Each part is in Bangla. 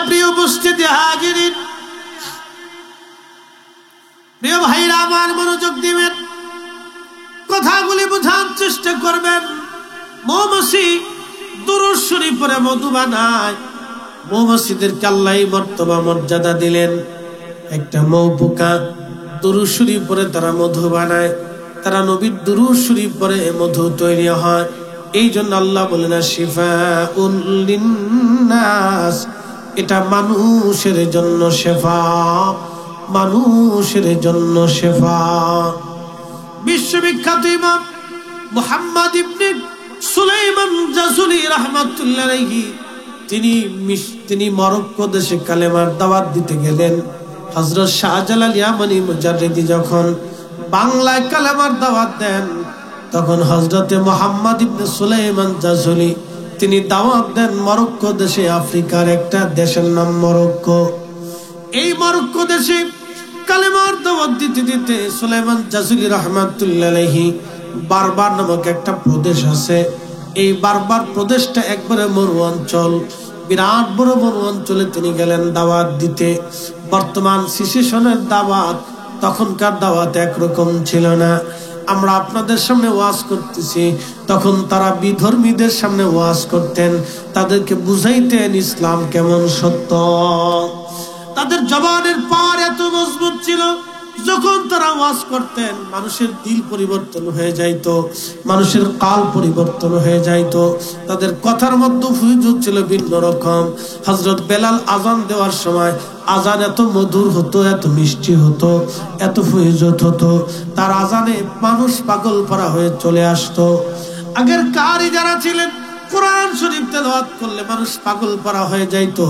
প্রিয় উপস্থিতি হাজিরিন, প্রিয় ভাইরা আমার, মনোযোগ দিবেন, কথাগুলি বোঝার চেষ্টা করবেন। মৌমাছি দুরূদ শরীফ পড়ে মধু বানায়। মৌমাছিদেরকে আল্লাহ মর্তবা মর্যাদা দিলেন। একটা মৌ পোকা দুরূদ শরীফ পড়ে তারা মধু বানায়, তারা নবীর দুরূদ শরীফ পড়ে মধু তৈরি হয়। এই জন্য আল্লাহ বলেন শিফাউল লিন্নাস, এটা মানুষের জন্য শেফা, মানুষের জন্য শেফা। বিশ্ববিখ্যাত ইমাম মুহাম্মদ ইবনে সুলাইমান জাযুলি রাহমাতুল্লাহ আলাইহি তিনি মরক্কো দেশে কালেমার দাওয়াত দিতে গেলেন। হযরত শাহজালাল ইয়ামানি মুজাদ্দিদি যখন বাংলায় কালেমার দাওয়াত দেন, তখন হযরতে মুহাম্মদ ইবনে সুলাইমান জাযুলি তিনি দাওয়াত দেন মরক্কো দেশে, আফ্রিকার একটা দেশের নাম মরক্কো। এই মরক্কো দেশে কালেমার দাওয়াত দিতে দিতে সুলাইমান জাযুলি রাহমাতুল্লাহ আলাইহি বারবার নামক একটা প্রদেশ আছে। এই বারবার প্রদেশটা একবারে মরু অঞ্চল, বিরাট বড় মরু অঞ্চলে তিনি গেলেন দাওয়াত দিতে। বর্তমান সিচুয়েশনের দাওয়াত, তখনকার দাওয়াত একরকম ছিল না। আমরা আপনাদের সামনে ওয়াজ করতেছি, তখন তারা বিধর্মীদের সামনে ওয়াজ করতেন, তাদেরকে বুঝাইতেন ইসলাম কেমন সত্য। তাদের জবানের পার এত মজবুত ছিল, যখন তারা ওয়াজ করতেন মানুষের দিল পরিবর্তন হয়ে যাইত, মানুষের কাল পরিবর্তন হয়ে যাইত। তাদের কথার মধ্যে ফুয়ুজ ছিল ভিন্ন রকম। হযরত বেলাল আজান দেওয়ার সময় আজান এত মধুর হতো, এত মিষ্টি হতো, এত ফুয়ুজত হতো, তার আজানে মানুষ পাগল পারা হয়ে চলে আসতো। আগের কারি যারা ছিলেন কোরআন শরীফ তেলাওয়াত করলে মানুষ পাগল পারা হয়ে যাইতো,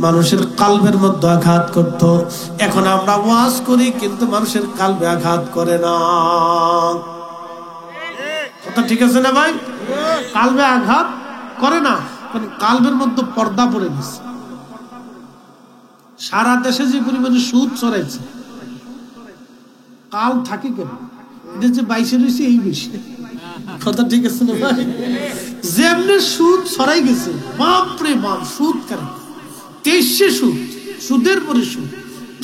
মানুষের কালবের মধ্যে আঘাত করত। এখন আমরা ওয়াজ করি কিন্তু মানুষের কালবে আঘাত করে না। কথা ঠিক আছে না ভাই? কালবে আঘাত করে না, কারণ কালবের মধ্যে পর্দা পড়ে গেছে। সারা দেশে যে পরিমাণে সুদ ছড়াইছে, কাল থাকে কেন? এটা যে 22 রয়েছে এই বেশি। কথা ঠিক আছে না ভাই? যেমনি সুদ ছড়াই গেছে, বাপরে বাপ, সুদ কেন 23 সুদ, সুদের পরে সুদ,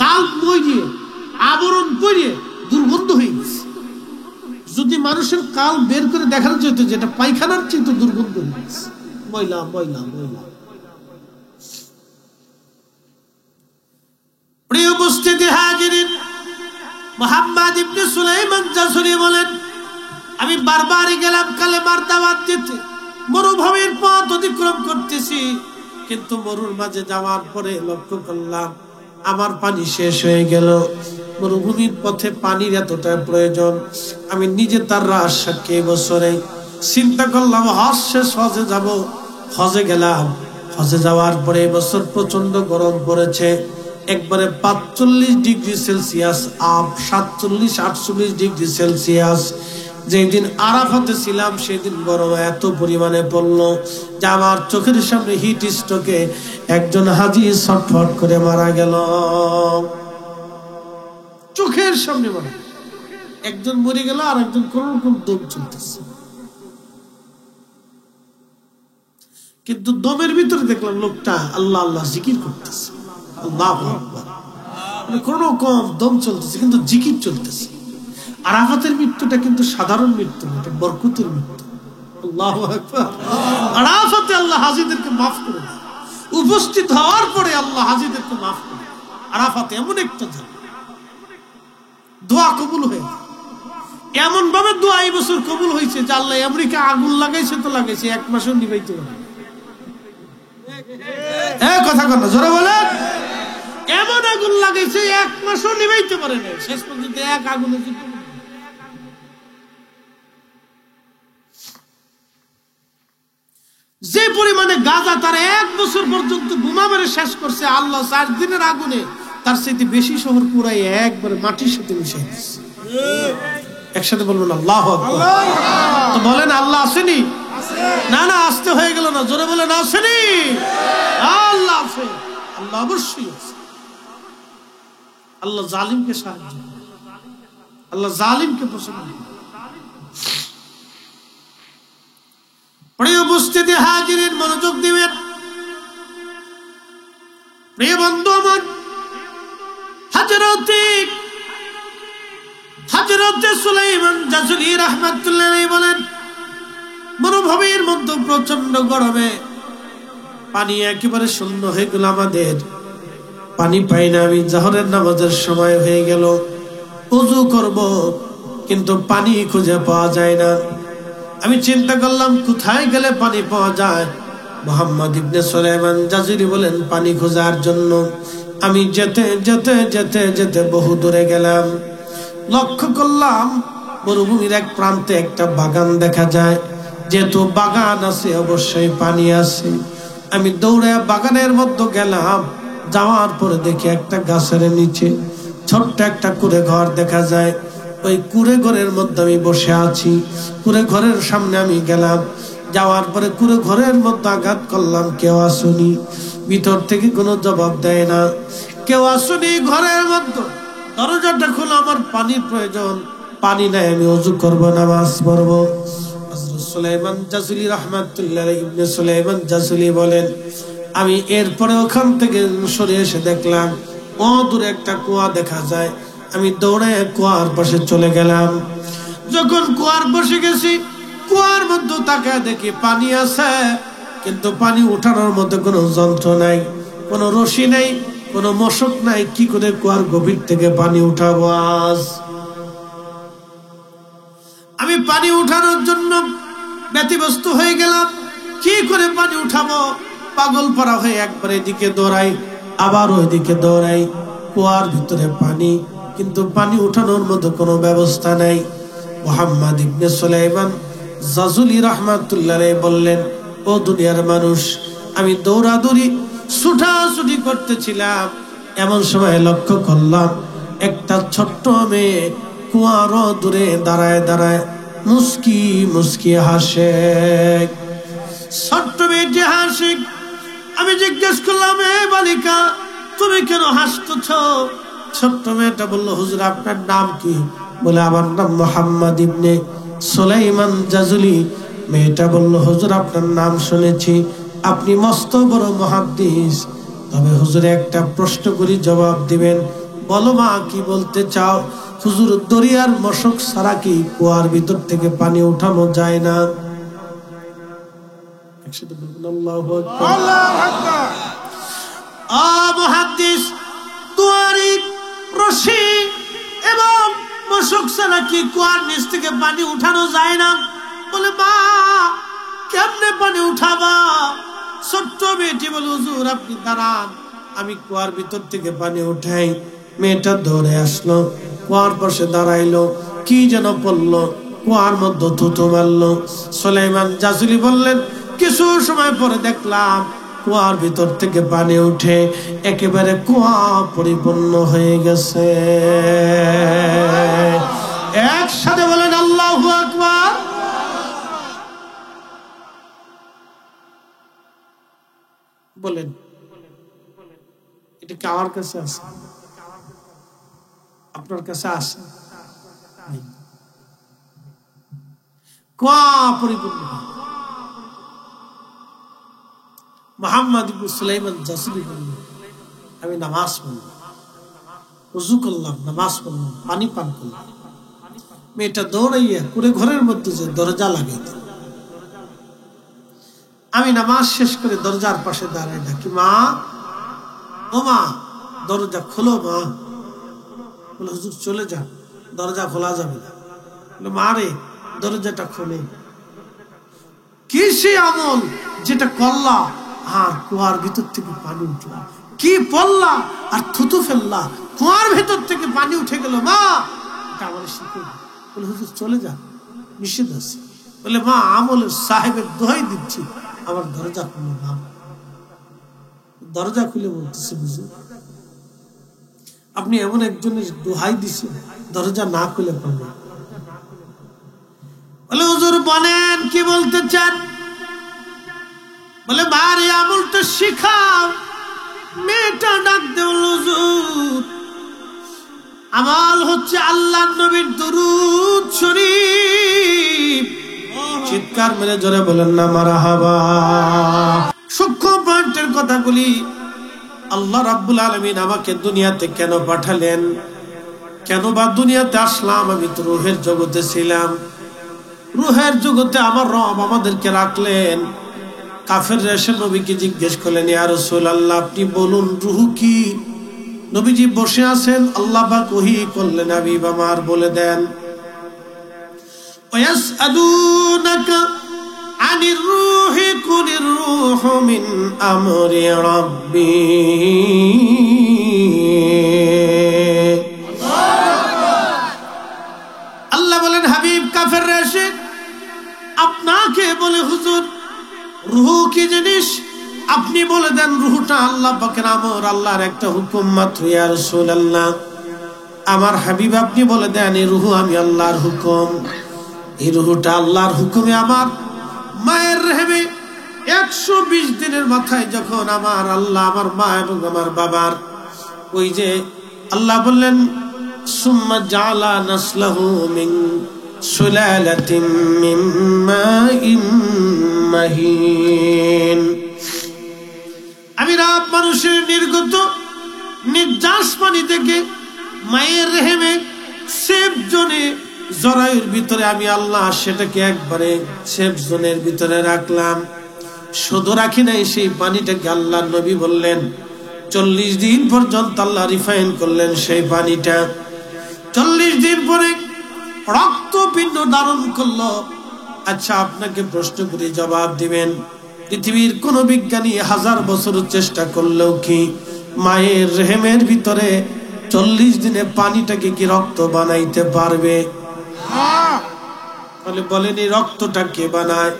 কাল মরিয়ে আবরণ পরিয়ে দুর্গন্ধ হয়ে গেছে। যদি মানুষের কাল বের করে দেখানো যেত, যেটা পায়খানার চেয়ে দুর্গন্ধ হয়ে গেছে, ময়লা ময়লা ময়লা। প্রিয় উপস্থিতি হাজিরিন, মুহাম্মদ ইবনে সুলাইমান জাযুলি বলেন, আমি বারবারই গেলাম কালেমার দাওয়াত দিতে, মরুভূমির পথ অতিক্রম করতেছি, কিন্তু মরুর মাঝে যাওয়ার পরে লক্ষ্য করলাম আমার পানি শেষ হয়ে গেল। মরুভূমির পথে পানির এতটা প্রয়োজন, আমি নিজে তার রাস সাক্ষী। বছরে চিন্তা করলাম হজ শেষ, হজে যাব। হজে গেলাম, হজে যাওয়ার পরে এবছর প্রচন্ড গরম পড়েছে, একবারে 45 degree Celsius up, 47-48 degree Celsius. যেদিন আরাফাতে ছিলাম সেদিন গরম এত পরিমাণে পড়লো যে আমার চোখের সামনে হিট স্ট্রোকে একজন হাজী ছটফট করে মারা গেল। চোখের সামনে মারা, একজন মরে গেল আর একজন কোন রকম দম চলতেছে, কিন্তু দমের ভিতরে দেখলাম লোকটা আল্লাহ আল্লাহ জিকির করতেছে, আল্লাহু আকবার, মানে কোন রকম দম চলতেছে কিন্তু জিকির চলতেছে। আরাফাতের মৃত্যুটা কিন্তু সাধারণ মৃত্যু না, এটা বরকতের মৃত্যু। আল্লাহু আকবার। আরাফাতে আল্লাহ হাজীদেরকে মাফ করে দেয়, উপস্থিত হওয়ার পরে আল্লাহ হাজীদেরকে মাফ করে। আরাফাতে এমন একটা জায়গা, দোয়া কবুল হয়ে, এমন ভাবে দোয়া এই বছর কবুল হয়েছে যে আল্লাহ আমেরিকা আগুন লাগাইছে তো লাগাইছে, 1 মাসও নিবাইতে পারে। কথা কর না, জোরে বলেন। এমন আগুন লাগাইছে 1 মাসও নিবাইতে পারে না, শেষ পর্যন্ত এক আগুনে। যে পরিমাণে গাজা তার 1 বছর পর্যন্ত বোমা মেরে শেষ করছে, আল্লাহ 4 দিনের আগুনে তার চাইতে বেশি শহর পুরাই একবারে মাটির সাথে মিশিয়ে দিচ্ছে। একসাথে বলবেন আল্লাহু আকবার। তো বলেন আল্লাহ আসেনি? না না, আসতে হয়ে গেল না, জোরে বলেন আসেনি? আল্লাহ আছে, আল্লাহ অবশ্যই আছে। আল্লাহ জালিমকে সাহায্য করে, আল্লাহ জালিমকে পছন্দ করে। প্রিয় উপস্থিতি হাজিরিন, মনোযোগ দিবেন। প্রিয় বন্ধু আমার, হযরতে সুলাইমান জাযুলি রাহমাতুল্লাহ আলাইহি বলেন, মরুভূমির মধ্যে প্রচন্ড গরমে পানি একেবারে শূন্য হয়ে গেল, আমাদের পানি পাই না। আমি জোহরের নামাজের সময় হয়ে গেল, ওযু করব কিন্তু পানি খুঁজে পাওয়া যায় না। আমি চিন্তা করলাম কোথায় গেলে পানি পাওয়া যায়। মুহাম্মদ ইবনে সুলাইমান জাযুলি বলেন, পানি খোঁজার জন্য আমি যেতে যেতে যেতে যেতে বহু দূরে গেলাম। লক্ষ্য করলাম মরুভূমির এক প্রান্তে একটা বাগান দেখা যায়। যেহেতু বাগান আছে অবশ্যই পানি আছে। আমি দৌড়ে বাগানের মধ্যে গেলাম। যাওয়ার পরে দেখি একটা গাছের নিচে ছোট্ট একটা কুঁড়ে ঘর দেখা যায়। ওই কুঁড়ে ঘরের মধ্যে আমি বসে আছি। কুঁড়ে ঘরের সামনে আমি গেলাম। যাওয়ার পরে কুঁড়ে ঘরের মধ্যে আঘাত করলাম, কেউ আসুনি। ভিতর থেকে কোনো জবাব দেয় না, কেউ আসুনি। ঘরের মধ্যে দরজাটা খোলা, আমার পানির প্রয়োজন, পানি নাই, আমি ওযু করব, নামাজ পড়ব। হযরত সুলাইমান জাযুলি রাহমাতুল্লাহ আলাইহি ইবনে সুলাইমান জাযুলি বলেন, আমি এরপরে ওখান থেকে সরে এসে দেখলাম দূরে একটা কুয়া দেখা যায়। আমি দৌড়ে কুয়ার পাশে চলে গেলাম। যখন কুয়ার পাশে গেছি, কুয়ার মধ্যে তাকায় দেখি পানি আছে, কিন্তু পানি উঠানোর মতো কোনো যন্ত্র নাই, কোনো রশি নাই, কোনো মশক নাই। কি করে কুয়ার গভীর থেকে পানি উঠাবো? আজ আমি পানি উঠানোর জন্য ব্যতিব্যস্ত হয়ে গেলাম। কি করে পানি উঠাবো? পাগল পারা হয়ে একবার এদিকে দৌড়াই, আবার ওইদিকে দৌড়াই। কুয়ার ভিতরে পানি, কিন্তু পানি উঠানোর মতো কোনো ব্যবস্থা নাই। মুহাম্মদ ইবনে সুলাইমান জাযুলি রাহমাতুল্লাহ আলাইহি বললেন, ও দুনিয়ার মানুষ, আমি দৌড়াদৌড়ি ছুটাছুটি করতেছিলাম, এমন সময় লক্ষ্য করলাম একটা ছোট্ট মেয়ে কুয়ার দূরে দাঁড়ায় দাঁড়ায় মুস্কি মুস্কি হাসে। ছোট্ট মেয়েটি হাসে। আমি জিজ্ঞেস করলাম, এ বালিকা, তুমি কেন হাসতেছ? ছোট্ট মেয়েটা বলল, হুজুর আপনার নাম কি? বলে, আমার নাম মুহাম্মদ ইবনে সুলাইমান জাযুলি। মেয়েটা বলল, হুজুর আপনার নাম শুনেছি, আপনি মস্ত বড় মুহাদ্দিস। তবে হুজুর একটা প্রশ্ন করি, জবাব দিবেন। বলো মা, কি বলতে চাও? হুজুর, দরিয়ার মশক ছাড়া কি কুয়ার ভিতর থেকে পানি উঠানো যায় না? একসাথে বলুন, আল্লাহু আকবার। আল্লাহু আকবার। মুহাদ্দিস, দুয়ারি, রশি এবং মশক ছাড়া কি কুয়ার নিচ থেকে পানি উঠানো যায় না? বলে, মা, কেমনে পানি উঠাবা? ছোট্ট মেয়েটি বলে, হুজুর আপনি দাঁড়ান, আমি কুয়ার ভিতর থেকে পানি উঠাই। মেয়েটা দৌড়ে আসলো, কুয়ার পাশে দাঁড়াইলো, কি যেন পড়লো, কুয়ার মধ্যে থুতু মারলো। সুলাইমান জাযুলি বললেন, কিছু সময় পরে দেখলাম কুয়ার ভিতর থেকে পানি উঠে একেবারে কুয়া পরিপূর্ণ হয়ে গেছে। একসাথে বলেন, আল্লাহু আকবার। বলেন, এটা কি আমার কাছে আছে? আপনার কাছে আছে? কুয়া পরিপূর্ণ। মুহাম্মদ ইবনে সুলাইমান জাযুলি বললেন, আমি নামাজ পড়লাম, ওযু করলাম, নামাজ পড়লাম, পানি পান করলাম। মেয়েটা দৌড়াইয়া কুঁড়ে ঘরের মধ্যে যে দরজা লাগাই দিল। আমি নামাজ শেষ করে দরজার পাশে দাঁড়াই, ডাকি, মা, ও মা, দরজা খোলো মা। বলে, হুজুর চলে যান, দরজা খোলা যাবে না। বলে, মা রে, দরজাটা খোলে। কি সে আমল যেটা করলা আর কুয়ার ভিতর থেকে পানি উঠলা? কি পড়লা আর থুতু ফেললা, কুয়ার ভেতর থেকে পানি উঠে গেল? মা, এটা আমার শিখে। বলে, হুজুর চলে যান, নিষেধ আছে। বলে, মা, আমলের সাহেবের দোহাই দিচ্ছি, আমার দরজা খুলে মা। দরজা খুলে বলতেছে, হুজুর আপনি এমন একজনের দোহাই দিচ্ছেন, দরজা না খুলে পাবেন। বলে, হুজুর বলেন কি বলতে চান? বলে, মার এই আমলটা শিখাও। মেয়েটা ডাক দে, হুজুর আমল হচ্ছে আল্লাহর নবীর দুরূদ শরীফ। চিৎকার মেরে জোরে বলেন না মারহাবা। সূক্ষ্ম পয়েন্টের কথা বলি। আল্লাহ রাব্বুল আলামিন আমাকে দুনিয়াতে কেন পাঠালেন, কেন বা দুনিয়াতে আসলাম? আমি তো রূহের জগতে ছিলাম, রূহের জগতে আমার রব আমাদেরকে রাখলেন। কাফেররা এসে নবীকে জিজ্ঞেস করলেন, ইয়া রাসূলুল্লাহ আপনি বলুন রূহ কি? নবীজি বসে আছেন, আল্লাহ পাক ওহী করলেন, হাবিব আমার বলে দেন। ওয়াসআলুনাকা আনির রূহি কুলির রূহু মিন আমরি রাব্বি। আল্লাহ বলেন, হাবিব কাফেররা এসে আপনাকে বলে, হুজুর রূহ কি জিনিস? আপনি বলে দেন রূহটা আল্লাহ পাকের আমর, আল্লাহর একটা হুকুম মাত্র। ইয়া রাসূলুল্লাহ আমার হাবিব আপনি বলে দেন এই রূহ আমি আল্লাহর হুকুম, এই রূহটা আল্লাহর হুকুমে আমার মায়ের রেহেমে 120 দিনের মাথায় যখন আমার আল্লাহ আমার মা এবং আমার বাবার ওই যে আল্লাহ বললেন সুম্মা জাআলা নাসলাহু মিন সুলালাতিন মিন মাইন মাহিন। আমি রব মানুষের নির্গত নির্যাস পানি থেকে মায়ের রেহেমে সেফ জোনে জরায়ুর ভিতরে আমি আল্লাহ সেটাকে একবারে সেফ জোনের ভিতরে রাখলাম। শুধু রাখি নাই, সেই পানিটাকে আল্লাহ নবী বললেন 40 দিন পর্যন্ত আল্লাহ রিফাইন করলেন সেই পানিটা। 40 দিন পরে রক্তপিণ্ড ধারণ করলো। আচ্ছা আপনাকে প্রশ্ন করে জবাব দিবেন, পৃথিবীর কোন বিজ্ঞানী 1000 বছর চেষ্টা করলেও কি মায়ের রেহেমের ভিতরে 40 দিনে পানিটাকে কি রক্ত বানাইতে পারবে? তাহলে বলেন এই রক্তটা কে বানায়?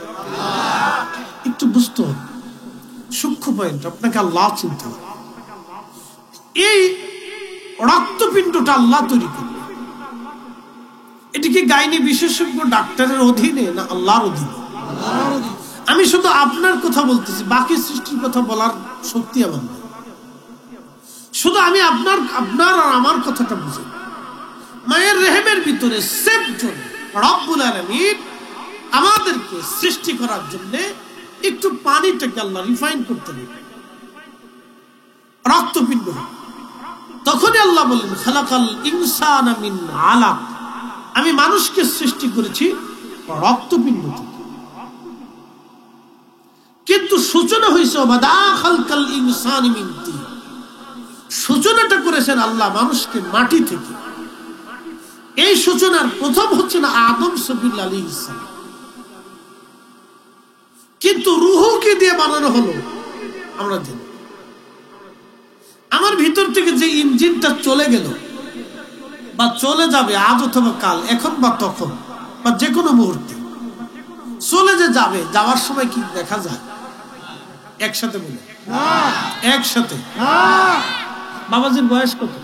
একটু বুঝতে হবে, সূক্ষ্ম পয়েন্ট, আপনাকে আল্লাহ চিনতে হবে। এই রক্তপিণ্ডটা আল্লাহ তৈরি করবে। এটি কি গাইনি বিশেষজ্ঞ ডাক্তারের অধীনে না আল্লাহর অধীনে? আমি শুধু আপনার কথা বলতেছি, বাকি সৃষ্টির কথা বলার শক্তি আমার নেই। শুধু আমি আপনার আর আমার কথাটা বুঝি। মায়ের রেহেমের ভিতরে সেফ জোন রব্বুল আলামিন আমাদেরকে সৃষ্টি করার জন্য একটু পানিটাকে আল্লাহ রিফাইন করতে হবে, রক্তপিণ্ড। তখনই আল্লাহ বললেন খালাকাল ইনসানা মিন আলাক, আমি মানুষকে সৃষ্টি করেছি রক্তপিণ্ড থেকে। কিন্তু সূচনা হয়েছে ওয়াদা খালকাল ইনসানি মিন তিন, সূচনাটা করেছেন আল্লাহ মানুষকে মাটি থেকে। এই সূচনার প্রথম হচ্ছে না আদম সফিউল আলাইহিস সালাম, কিন্তু রূহকে দিয়ে বানানো হলো আমরা জানি। আমার ভিতর থেকে যে ইঞ্জিনটা চলে গেল বা চলে যাবে আজ অথবা কাল, এখন বা তখন বা যে কোনো মুহূর্তে চলে যে যাবে, যাওয়ার সময় কি দেখা যায়? একসাথে বলে একসাথে। বাবাজির বয়স কত?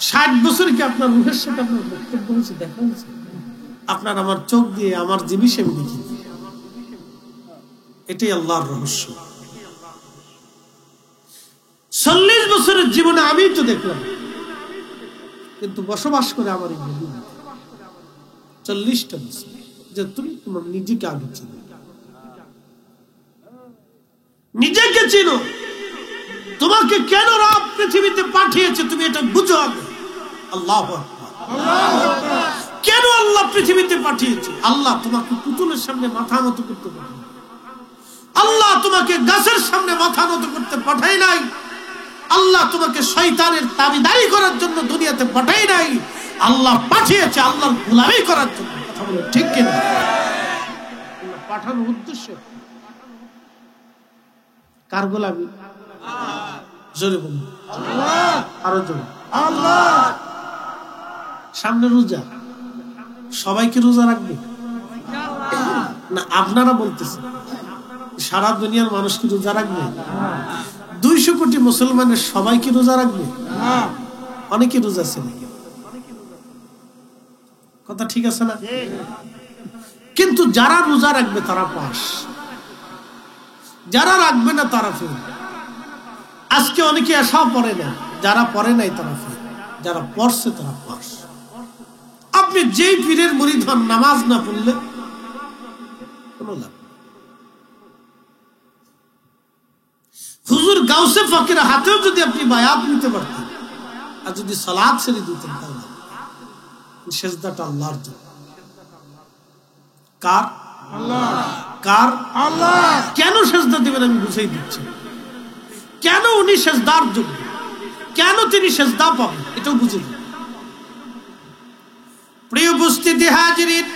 60 বছর কি আপনার রূহের সাথে আপনার বক্তব্য হয়েছে, দেখা হয়েছে? আপনার আমার চোখ দিয়ে আমার জিনিস আমি দেখি। এটাই আল্লাহর রহস্য। 40 বছরের জীবনে আমি তো দেখলাম, কিন্তু বসবাস করে আমার 40টা বছর যে তুমি তোমার নিজেকে আগে চিনো, নিজেকে চিনো। তোমাকে কেন রব পৃথিবীতে পাঠিয়েছে তুমি এটা বুঝো আগে। আল্লাহু আকবার। কেন আল্লাহ পৃথিবীতে পাঠিয়েছে? আল্লাহ তোমাকে পুতুলের সামনে মাথা নত করতে পাঠায়, আল্লাহ তোমাকে গাছের সামনে মাথা নত করতে পাঠায় নাই, আল্লাহ তোমাকে শয়তানের তাবিদারি করার জন্য দুনিয়াতে পাঠায় নাই। আল্লাহ পাঠিয়েছে আল্লাহর গোলামি করার জন্য। কথা বলে ঠিক কিনা? আল্লাহ পাঠানোর উদ্দেশ্য কার গোলামি? জোরে বলুন আল্লাহ। আরো জোরে আল্লাহ। সামনে রোজা, সবাইকে রোজা রাখবে না? আপনারা বলতেছেন সারা দুনিয়ার মানুষ কি রোজা রাখবে? 200 কোটি মুসলমানের সবাইকে রোজা রাখবে? অনেকে রোজা আছে নাকি? কথা ঠিক আছে না? কিন্তু যারা রোজা রাখবে তারা পাস, যারা রাখবে না তারা ফেল। আজকে অনেকে আশাও পড়ে না, যারা পড়ে নাই তারা ফেল, যারা পড়ছে তারা পাস। আপনি যেই পীরের মুরিদ হন, নামাজ না পড়লে কোনো লাভ। গাউসে ফকির হাতেও যদি আপনি বায়াত নিতে পারতেন আর যদি সালাত ছেড়ে দিতেন তাহলে সেজদাটা আল্লাহর জন্য। কার? আল্লাহ। কার? আল্লাহ। কেন সেজদা দিবেন আমি বুঝাই দিচ্ছি। কেন উনি সেজদার যোগ্য, কেন তিনি সেজদা পাবেন এটাও বুঝে দিন। প্রিয় উপস্থিতি হাজিরিন,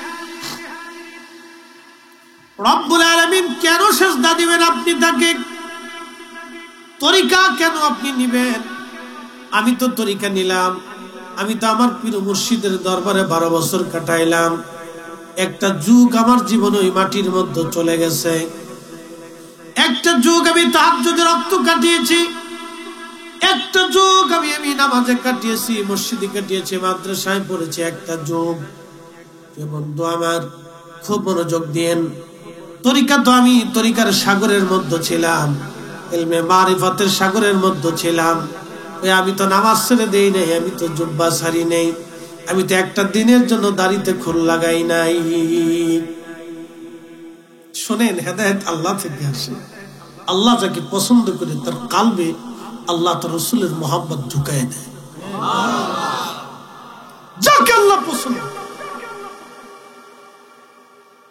রব্বুল আলামিন কেন সেজদা দিবেন আপনি তাকে? তরিকা কেন আপনি নিবেন? আমি তো তরিকা নিলাম, আমি তো আমার পীর মুর্শিদের দরবারে 12 বছর কাটাইলাম, একটা যুগ আমার জীবনে ওই মাটির মধ্যে চলে গেছে, একটা যুগ আমি তাহাজ্জুদে রক্ত কাটিয়েছি, একটা যুগ আমি নামাজে কাটিয়েছি, মসজিদে কাটিয়েছি, মাদ্রাসায় পড়েছি, একটা যুগ। বন্ধু আমার খুব মনোযোগ দিয়েন, তরিকা তো আমি তরিকার সাগরের মধ্যে ছিলাম, ইলমে মারিফাতের সাগরের মধ্যে ছিলাম। আমি তো নামাজ ছেড়ে দেই নাই, আমি তো জুব্বা ছাড়ি নেই, আমি তো একটা দিনের জন্য দাড়িতে খুল লাগাই নাই। শোনেন, হেদায়েত আল্লাহ থেকে আসে। আল্লাহ যাকে পছন্দ করে তার কালবে আল্লাহ তার রাসূলের মোহাব্বত ঢুকায় দেয়। যাকে আল্লাহ পছন্দ,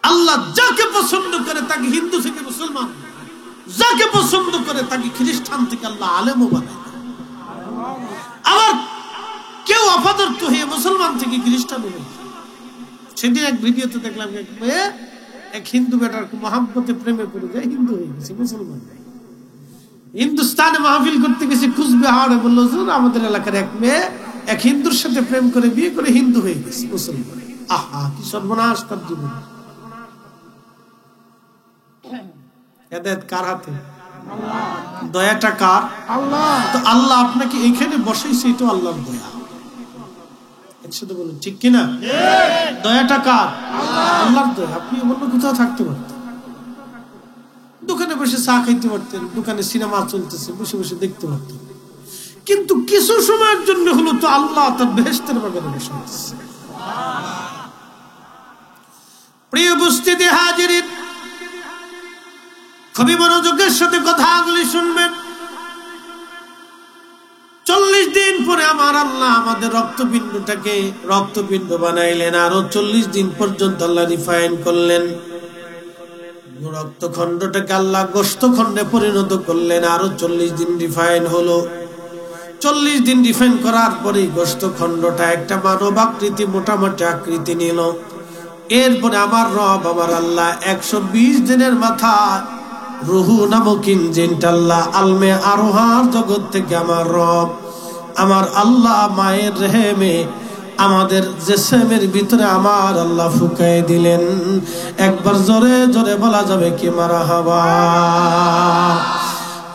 আল্লাহ যাকে পছন্দ করে তাকে হিন্দু থেকে মুসলমান, যাকে পছন্দ করে তাকে খ্রিস্টান থেকে আল্লাহ আলেমও বানায়। আবার কেউ অপদার্থ হয়ে মুসলমান থেকে খ্রিস্টান হয়ে, সেদিন এক ভিডিওতে দেখলাম এক হিন্দু বেটার মহাব্বতে প্রেমে পড়ে যায়, হিন্দু হয়ে গেছে, মুসলমান। হিন্দুস্তানে মাহফিল করতে গেছে, কুচবিহারে, বললো আমাদের এলাকার এক মেয়ে এক হিন্দুর সাথে প্রেম করে বিয়ে করে হিন্দু হয়ে গেছে, মুসলমান। আহা, কি সর্বনাশ তার জীবন। হেদায়েত কার হাতে? দয়াটা কার? আল্লাহ। তো আল্লাহ আপনাকে এখানে বসাইছে, এটা আল্লাহর দয়া। একসাথে বলুন ঠিক কিনা? দয়াটা কার? আল্লাহর দয়া। আপনি অন্য কোথাও থাকতে পারতেন, দোকানে বসে চা খাইতে পারতেন, দোকানে সিনেমা চলতেছে বসে বসে দেখতে পারতেন, কিন্তু কিছু সময়ের জন্য হলো তো আল্লাহ তার বেহেশতের বাগানে বসাইছে। প্রিয় উপস্থিতি হাজিরিন, খুবই মনোযোগের সাথে কথাগুলি শুনবেন। 40 দিন পরে আমার আল্লাহ আমাদের রক্তপিণ্ডটাকে রক্তপিণ্ড বানাইলেন, আরো 40 দিন পর্যন্ত আল্লাহ রিফাইন করলেন। রক্তখণ্ডটাকে আল্লাহ গোশতখণ্ডে পরিণত করলেন, আরো 40 দিন রিফাইন হলো। 40 দিন রিফাইন করার পরে গোশতখণ্ডটা একটা মানব আকৃতি, মোটামুটি আকৃতি নিল। এরপরে আমার রব আমার আল্লাহ 120 দিনের মাথায় রুহু নামক ইঞ্জিনটা আল্লাহ আলমে আরোহার জগৎ থেকে আমার রব আমার আল্লাহ মায়ের রেহেমে আমাদের জিসমের ভিতরে আমার আল্লাহ ফুঁকায় দিলেন। একবার জোরে জোরে বলা যাবে কি মারহাবা।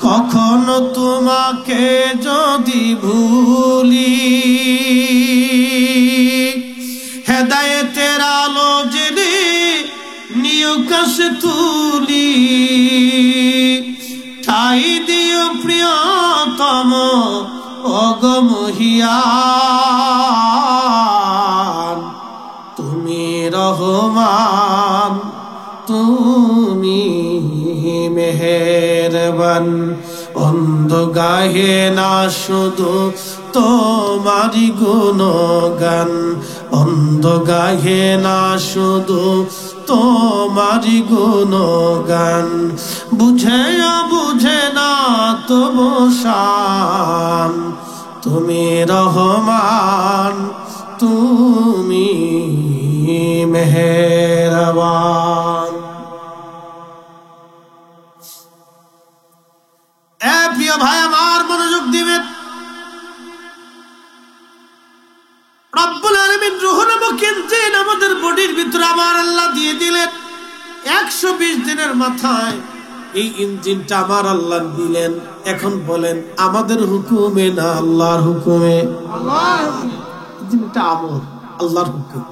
কখনো তোমাকে যদি ভুলি, হেদায়েতের আলো জেনে নিয় কাছে তুলি, ঠাই দিও প্রিয়তম অগমহিয়ান, তুমি রহমান তুমি মেহেরবান। অন্ধ গাহে না শুধু তোমারি গুণগান, অন্ধ গাহে না শুধু তোমারি গুণগান, বুঝে বুঝে না তবু শান, তুমি রহমান তুমি মেহেরবান। প্রিয় ভাই আমার, মনোযোগ দিবেন। রব্বুল আলামিন রূহ নামক ইঞ্জিন আমাদের বডির ভিতরে আমার আল্লাহ দিয়ে দিলেন। 120 দিনের মাথায় এই ইঞ্জিনটা আমার আল্লাহ দিলেন। এখন বলেন আমাদের হুকুমে না আল্লাহর হুকুমে? আল্লাহর হুকুমে। ইঞ্জিনটা আমর আল্লাহর হুকুম।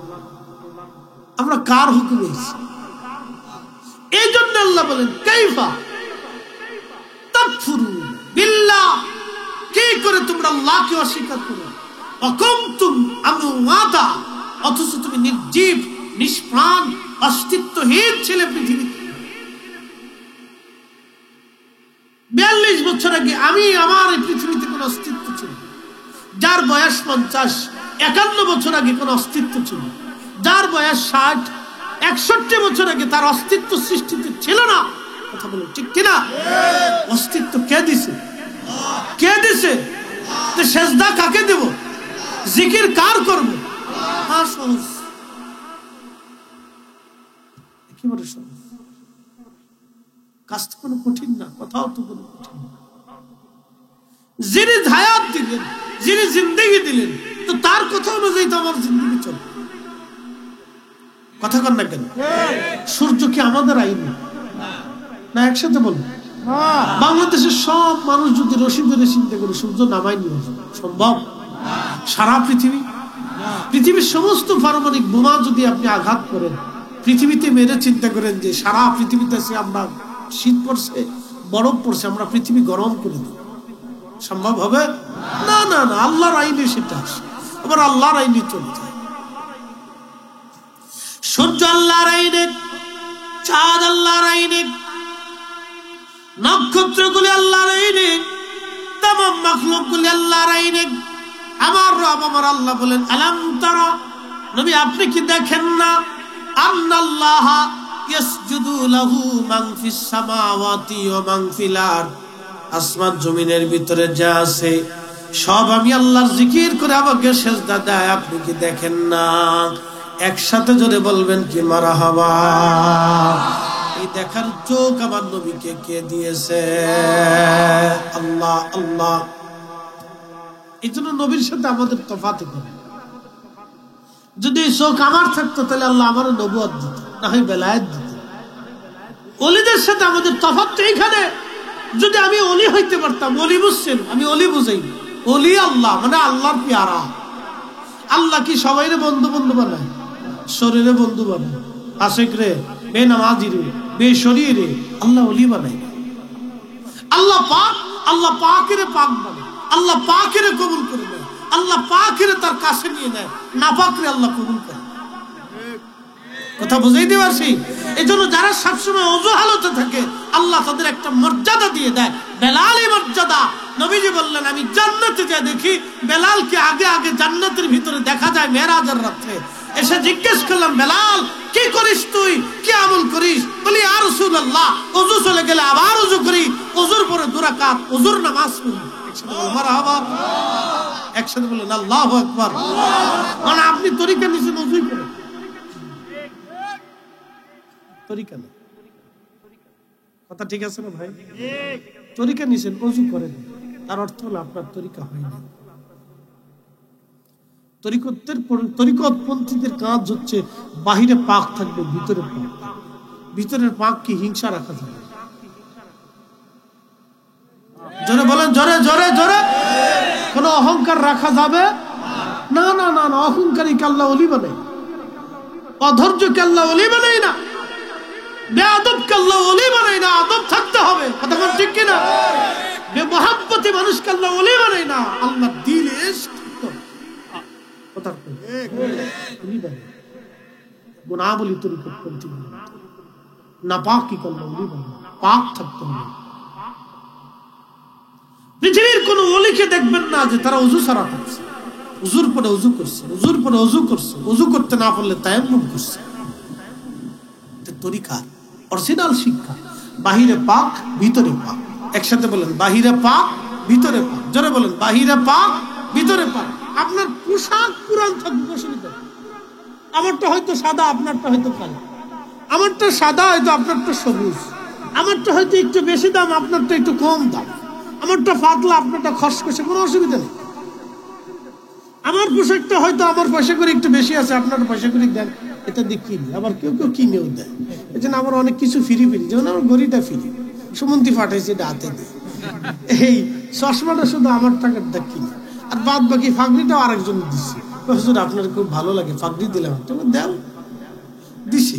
আমরা কার হুকুমে? এই জন্য আল্লাহ বলেন কাইফা তাকফুরুন বিল্লাহ, কি করে তোমরা আল্লাহকে অস্বীকার করো, অকুনতুম আমওয়াতা, অথচ তুমি নির্জীব নিষ্প্রাণ অস্তিত্বহীন ছিলে পৃথিবীতে। 42 বছর আগে আমার এই পৃথিবীতে কোনো অস্তিত্ব ছিল। যার বয়স 50, 51 বছর আগে কোনো অস্তিত্ব ছিল। যার বয়স 60, 61 বছর আগে তার অস্তিত্ব সৃষ্টিতে ছিল না। কথা বলো ঠিক কিনা? অস্তিত্ব কে দিছে? কে দিছে? তো সেজদা কাকে দেব? জিকির কার করব? সহজ, একেবারে সহজ। কাজ তো কোনো কঠিন না, কথাও তো কোনো কঠিন না। যিনি হায়াত দিলেন, যিনি জিন্দেগি দিলেন, তো তার কথা অনুযায়ী তো আমার জিন্দেগি চলে। কথা কন না কেন? সূর্য কি আমাদের আইন না? একসাথে বলুন। বাংলাদেশের সব মানুষ যদি রশি ধরে চিন্তা করে সূর্য নামাই নিয়ে সম্ভব? সারা পৃথিবীর সমস্ত পারমাণবিক বোমা যদি আপনি আঘাত করেন, পৃথিবীতে মেরে চিন্তা করেন যে সারা পৃথিবীতে আমরা শীত পড়ছে, বরফ পড়ছে, আমরা পৃথিবী গরম করে দিই, সম্ভব হবে? না না না, আল্লাহর আইনে সেটা আসে। আবার আল্লাহর আইনে চলে যায়। সূর্য আল্লাহর আইনে, চাঁদ আল্লাহর আইনে, নক্ষত্রগুলি আল্লাহর আইনে, তামাম মাখলুকগুলি আল্লাহর আইনে। আমার রব আমার আল্লাহ বলেন, আলাম তারা, নবী আপনি কি দেখেন না, আন্নাল্লাহা ইয়াসজুদু লাহু মান ফিস সামাওয়াতি ওয়া মান ফিল আরদ, আসমান জমিনের ভিতরে যা আছে সব আমি আল্লাহর জিকির করে আমাকে সেজদা দেয়। আপনি কি দেখেন না? একসাথে জোরে বলবেন কি মারহাবা। এই দেখার চোখ আমার নবীকে কে দিয়েছে? আল্লাহ। আল্লাহ। এই জন্য নবীর সাথে আমাদের তফাৎ করে। যদি চোখ আমার থাকতো তাহলে আল্লাহ আমার নবুয়ত দিত, না হয় বেলায়েত দিত। ওলিদের সাথে আমাদের তফাৎ তো এইখানে। যদি আমি ওলি হইতে পারতাম, ওলি বুঝছেন, আমি ওলি বুঝাই, ওলি আল্লাহ মানে আল্লাহর পেয়ারা। আল্লাহ কি সবাইরে বন্ধু বন্ধু বানায়? শরীরে বন্ধু বানায়, আশেক রে, বেনামাজি রে, বেশরী রে, আল্লাহ ওলি বানায়। আল্লাহ পাকের পাক বানায়, আল্লাহ পাকের কবুল করে নেয়, আল্লাহ পাকের তার কাছে নিয়ে নেয়, না পাকরে আল্লাহ কবুল করে। কথা বুঝাইতে পারছি? এই জন্য যারা সবসময় ওযু হালতে থাকে আল্লাহ তাদের একটা মর্যাদা দিয়ে দেয়, বেলাল মর্যাদা। নবীজি বললেন, আমি জান্নাতে যা দেখি বেলালকে আগে আগে জান্নাতের ভিতরে দেখা যায় মেরাজের রাতে। এসে জিজ্ঞেস করলাম, বেলাল কি করিস তুই, কি আমল করিস? বলি, ইয়া রাসূলুল্লাহ, ওযু চলে গেলে আবার ওযু করি, ওযুর পরে 2 রাকাত ওযুর নামাজ পড়ি। একসাথে বলুন মারহাবা, একসাথে বলুন আল্লাহু আকবার। মানে আপনি তরিকা নিছেন ওযুই করে, তরিকা না। কথা ঠিক আছে না ভাই? তরিকা নিছেন, ওযু করেন, তার অর্থ হলো আপনার তরিকা হয়নি। তরিকতপন্থীদের কাজ হচ্ছে বাহিরে পাক থাকবে, ভিতরে পাক। ভিতরের পাক কি হিংসা রাখা যাবে? জোরে বলেন, জোরে জোরে জোরে। কোন অহংকার রাখা যাবে না। না না না, অহংকারী কে আল্লাহ ওলি বানায়, অধৈর্য কে আল্লাহ ওলি বানায় না, বেয়াদব কে আল্লাহ ওলি বানায় না। আদব থাকতে হবে, কথা বল ঠিক কিনা? বেমহাব্বতি মানুষকে আল্লাহ ওলি বানায় না, আল্লাহ দিলে গুনাবলী তরিকতপন্থী না, পাক কি করলো ওলি বানায়, পাক থাকতে হবে। পৃথিবীর কোন ওলিকে দেখবেন না যে তারা ওযু ছাড়া করছে, ওযুর পরে ওযু করছে, ওযুর পরে ওযু করছে, ওযু করতে না পারলে তায়াম্মুম করছে। তরিকা অরিজিনাল শিক্ষা, বাহিরে পাক ভিতরে পাক। একসাথে বলেন, বাহিরে পাক ভিতরে পাক। জোরে বলেন, বাহিরে পাক ভিতরে পাক। আপনার পোশাক পুরান থাকবে, অসুবিধা। আমারটা হয়তো সাদা, আপনারটা হয়তো কালো, আমারটা সাদা হয়তো আপনারটা সবুজ, আমারটা হয়তো একটু বেশি দাম, আপনারটা একটু কম দাম, আমারটা পাতলা, আপনারটা খসখসে, কোনো অসুবিধা নেই। আমার পোশাকটা হয়তো আমার পয়সা করে একটু বেশি আছে, আপনার পয়সা করে দেন, এটা দিয়ে কিনি। আবার কেউ কেউ কিনেও দেয়। এই জন্য আমার অনেক কিছু ফ্রি, যেমন আমার ঘড়িটা ফ্রি, সুমন্তি পাঠাইছে, এটা হাতে দিয়ে। এই চশমাটা শুধু আমার টাকার দেখ কিনি, আর বাদ বাকি ফাগড়িটাও আরেকজন দিচ্ছে। হুজুর আপনার খুব ভালো লাগে, ফাগড়ি দিলাম, তুমি দেও, দিছি।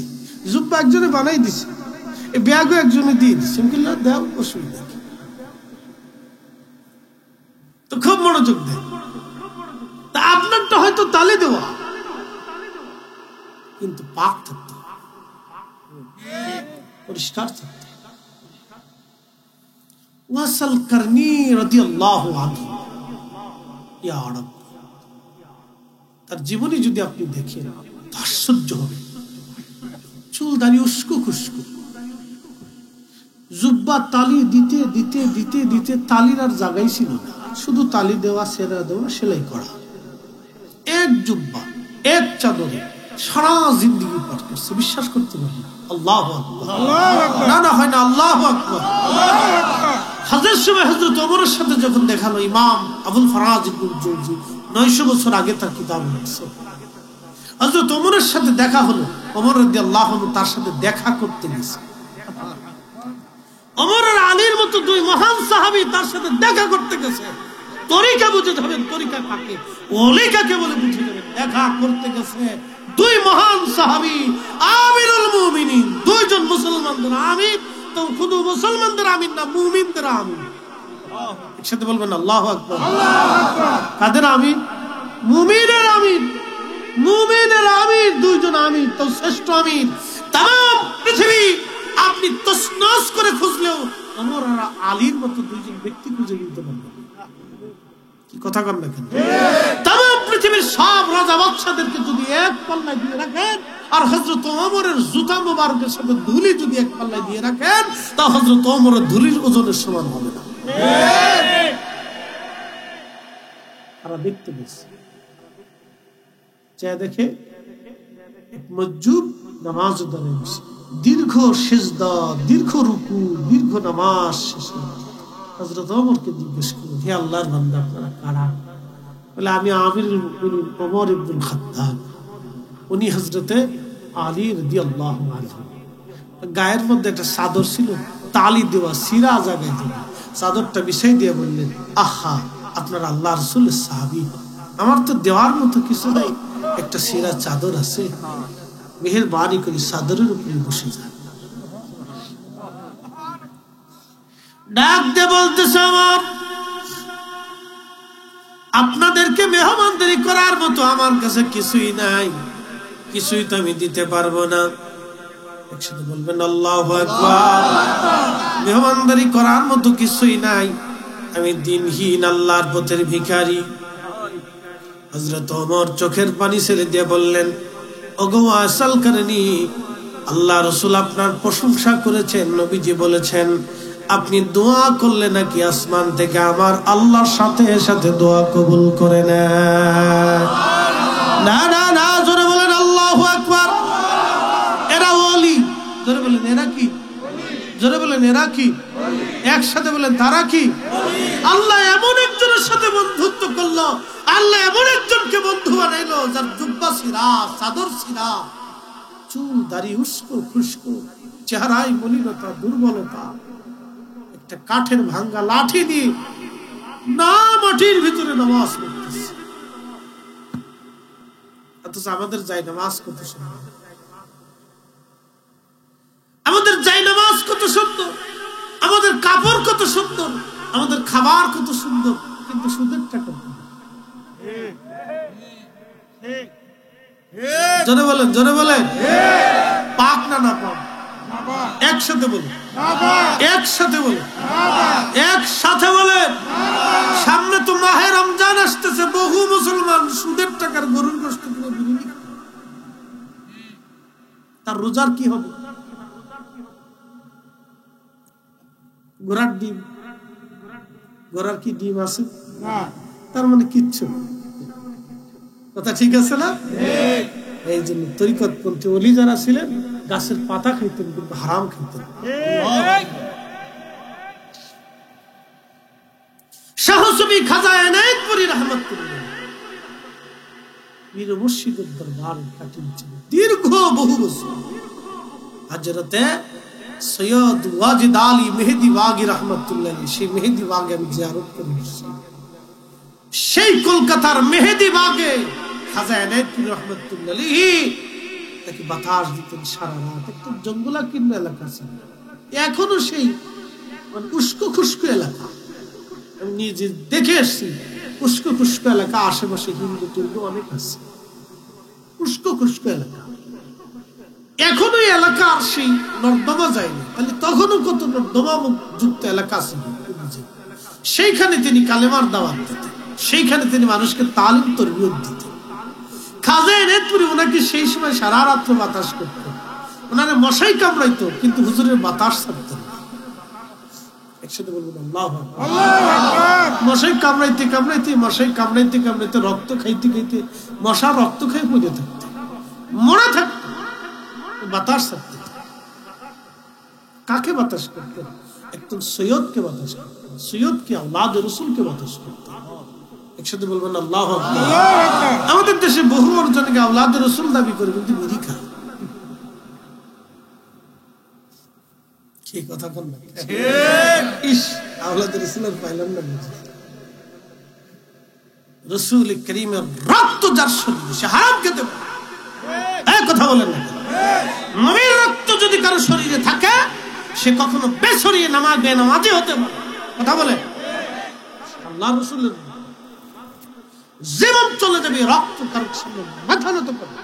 জুব্বা একজনে বানাই দিছে, এই ব্যাগও একজনে দিয়ে দিচ্ছে, আমি বললাম দেও, অসুবিধা। তো খুব মনোযোগ দেয়। তা আপনারটা হয়তো তালে দেওয়া, কিন্তু পাক থাকতে, পরিষ্কার থাকতে। ওয়াসাল কারনি রাদিয়াল্লাহু আনহু, ইয়া রাব, তার জীবনী যদি আপনি দেখেন আশ্চর্য হবে। চুল দাড়ি উস্কো খুস্কো, জুব্বা তালি দিতে দিতে দিতে দিতে তালির আর জায়গাই ছিল না, শুধু তালি দেওয়া, সেরা দেওয়া, সেলাই করা। এক জুব্বা, এক চাদরে সারা জিন্দগি পার করছে। বিশ্বাস করতে পারি? আল্লাহু আকবার। না না, হয় না, আল্লাহু আকবার। হজরত সময় হযরত ওমরের সাথে যখন দেখালো, ইমাম আবুল ফারাজ ইবনুল জৌজি 900 বছর আগে তার কিতাব লিখছে, হযরত ওমরের সাথে দেখা হলো। ওমর রাদিয়াল্লাহু আনহু তার সাথে দেখা করতে গেছে। ওমর আর আলীর মতো দুই মহান সাহাবী তার সাথে দেখা করতে গেছে। তরিকা বুঝে যাবেন, তরিকা কাকে, ওলি কাকে বলে বুঝে যাবেন। দেখা করতে গেছে দুই মহান সাহাবী, আমিরুল মুমিনিন, দুইজন মুসলমানদের আমির। তো শুধু মুসলমানদের আমির না, মুমিনদের আমির। একসাথে বলবেন আল্লাহু আকবার। কাদের আমির? মুমিনের আমির। মুমিনের আমির, দুইজন আমির, তো শ্রেষ্ঠ আমির। তাম পৃথিবী আপনি তছনছ করে খুঁজলেও ওমর আর আলীর মতো দুইজন ব্যক্তি খুঁজে নিতে পারবেন। কি কথা কন না কেন? তাম পৃথিবীর সব রাজা বাদশাদেরকে যদি এক পাল্লায় দিয়ে রাখেন, আর হযরত ওমরের জুতা মোবারকের সাথে ধুলি যদি এক পাল্লায় দিয়ে রাখেন, তা হযরত ওমরের ধুলির ওজনের সমান হবে না। তারা দেখতে গেছে, যা দেখে এক মজজুব নামাজ আদায় করছে, দীর্ঘ সিজদা, দীর্ঘ রুকু, দীর্ঘ নামাজ শেষে হযরত ওমরকে জিজ্ঞেস করলেন, হে আল্লাহর বান্দা, আপনারা কারা? বলে, আমি আমিরুল মুমিনিন ওমর ইবনুল খাত্তাব। উনি হযরতে আলী রাদিয়াল্লাহু আনহু। গায়ের মধ্যে একটা চাদর ছিল, তালি দেওয়া, সিরা জায়গায় দেওয়া। চাদরটা বিছাই দিয়ে বললেন, আহা, আপনার আল্লাহ রাসূলের সাহাবী, আমার তো দেওয়ার মতো কিছু নাই, একটা সিরা চাদর আছে, মেহেরবানি করে চাদরের উপরে বসে যান। ডাক দিয়ে বলতেছে, আমার আপনাদেরকে মেহমানদারি করার মতো আমার কাছে কিছুই নাই, কিছুই তো আমি দিতে পারবো না। একসাথে বলবেন আল্লাহু আকবার। মেহমানদারি করার মতো কিছুই নাই, আমি দিনহীন আল্লাহর পথের ভিখারি। হযরত ওমর চোখের পানি ছেড়ে দিয়ে বললেন, ওগো ওয়াসাল কারনি, আল্লাহ রাসূল আপনার প্রশংসা করেছেন। নবীজি বলেছেন, আপনি দোয়া করলে নাকি আসমান থেকে আমার আল্লাহর সাথে সাথে দোয়া কবুল করে নেয়। না না না, জোরে বলেন আল্লাহু আকবার। এরা ওলি। জোরে বলেন এরা কি? জোরে বলেন এরা কি? একসাথে বলেন তারা কি? আল্লাহ এমন একজনের সাথে বন্ধুত্ব করলো, আল্লাহ এমন একজনকে বন্ধু বানাইলো যার জুব্বা সিরা, চাদর সিরা, চুল দাড়ি উস্কো খুস্কো, চেহারায় মলিনতা, দুর্বলতা, একটা কাঠের ভাঙ্গা লাঠি দিয়ে না মাটির ভিতরে নামাজ পড়তেছে। অথচ আমাদের যাই নামাজ কত সুন্দর, আমাদের যাই নামাজ কত সুন্দর, আমাদের কাপড় কত সুন্দর, আমাদের খাবার কত সুন্দর, কিন্তু সুদের টাকা। জোরে বলেন, জোরে বলেন, পাক না না পাক? একসাথে বলেন, একসাথে বলেন, একসাথে বলেন। সামনে তো মাহে রমজান আসতেছে, বহু মুসলমান সুদের টাকার গরুর গোশত কিনে বিরিয়ানি খায়। তার রোজার কি হবে? ঘোড়ার ডিম, ঘোড়ার কি ডিম আছে? তার মানে কিচ্ছু। কথা ঠিক আছে না? এই জন্য তরিকতপন্থী ওলি যারা ছিলেন গাছের পাতা খাইতেন, কিন্তু হারাম খাইতেন। শাহ সুফি খাজা এনায়েতপুরী রাহমাতুল্লাহ পীর মুর্শিদের দরবার কাটিয়েছেন দীর্ঘ বহু বছর। হযরতে সৈয়দ ওয়াজিদ আলী মেহেদি বাগী রাহমাতুল্লাহ, সেই মেহেদি বাগে আমি জিয়ারত করে এসেছি। সেই কলকাতার মেহেদি বাগে খাজা এনায়েতপুরী রাহমাতুল্লাহ তাকে বাতাস দিতেন সারা রাত। একটু জঙ্গলাকীর্ণ এলাকা ছিল, এখনো সেই উস্কো খুস্কো এলাকা। আমি নিজে দেখে এসছি উস্কো খুস্কো এলাকা, আশেপাশে হিন্দু টিন্দু অনেক আছে, উস্কো খুস্কো এলাকা। এখনো এলাকার সেই নর্দমা যায়নি, তাহলে তখনও কত নর্দমা যুক্ত এলাকা আছে। খুঁজে, সেইখানে তিনি কালেমার দাওয়াত দিতেন, সেইখানে তিনি মানুষকে তালিম তরবিয়ত দিতেন। খাজা এনায়েতপুরী ওনাকে সেই সময় সারা রাত্র বাতাস করত, ওনারে মশাই কামড়াইতো কিন্তু হুজুরের বাতাস ছাড়তেন না। একসাথে বলবেন আল্লাহু আকবার। মশাই কামড়াইতে কামড়াইতে, মশাই কামড়াইতে কামড়াইতে, রক্ত খাইতে খাইতে, মশা রক্ত খাই পড়ে থাকতো, মরে থাকতো, বাতাস ছাড়তে। কাকে বাতাস করতেন? একজন সৈয়দকে বাতাস করতেন, সৈয়দকে, আওলাদ রাসূলকে বাতাস করতেন। একসাথে বলবেন আল্লাহু আকবার। আমাদের দেশে বহু অর্জনকে আওলাদ রাসূল দাবি করে কিন্তু বিড়ি খায়। কি কথা বল না? ইস, আওলাদ রাসূলের পাইলাম না। রাসূল করিমের রক্ত যার শরীরে, সে হারাম খেতে পারে। এই কথা বলেন না? নবীর রক্ত যদি কারো শরীরে থাকে, সে কখনো বেসরিয়ে নামাজ বেনামাজি হতে পারে। কথা বলে আল্লাহ রাসূলের জীবন চলে যাবে, রক্ত কারো সামনে মাথা নত করে।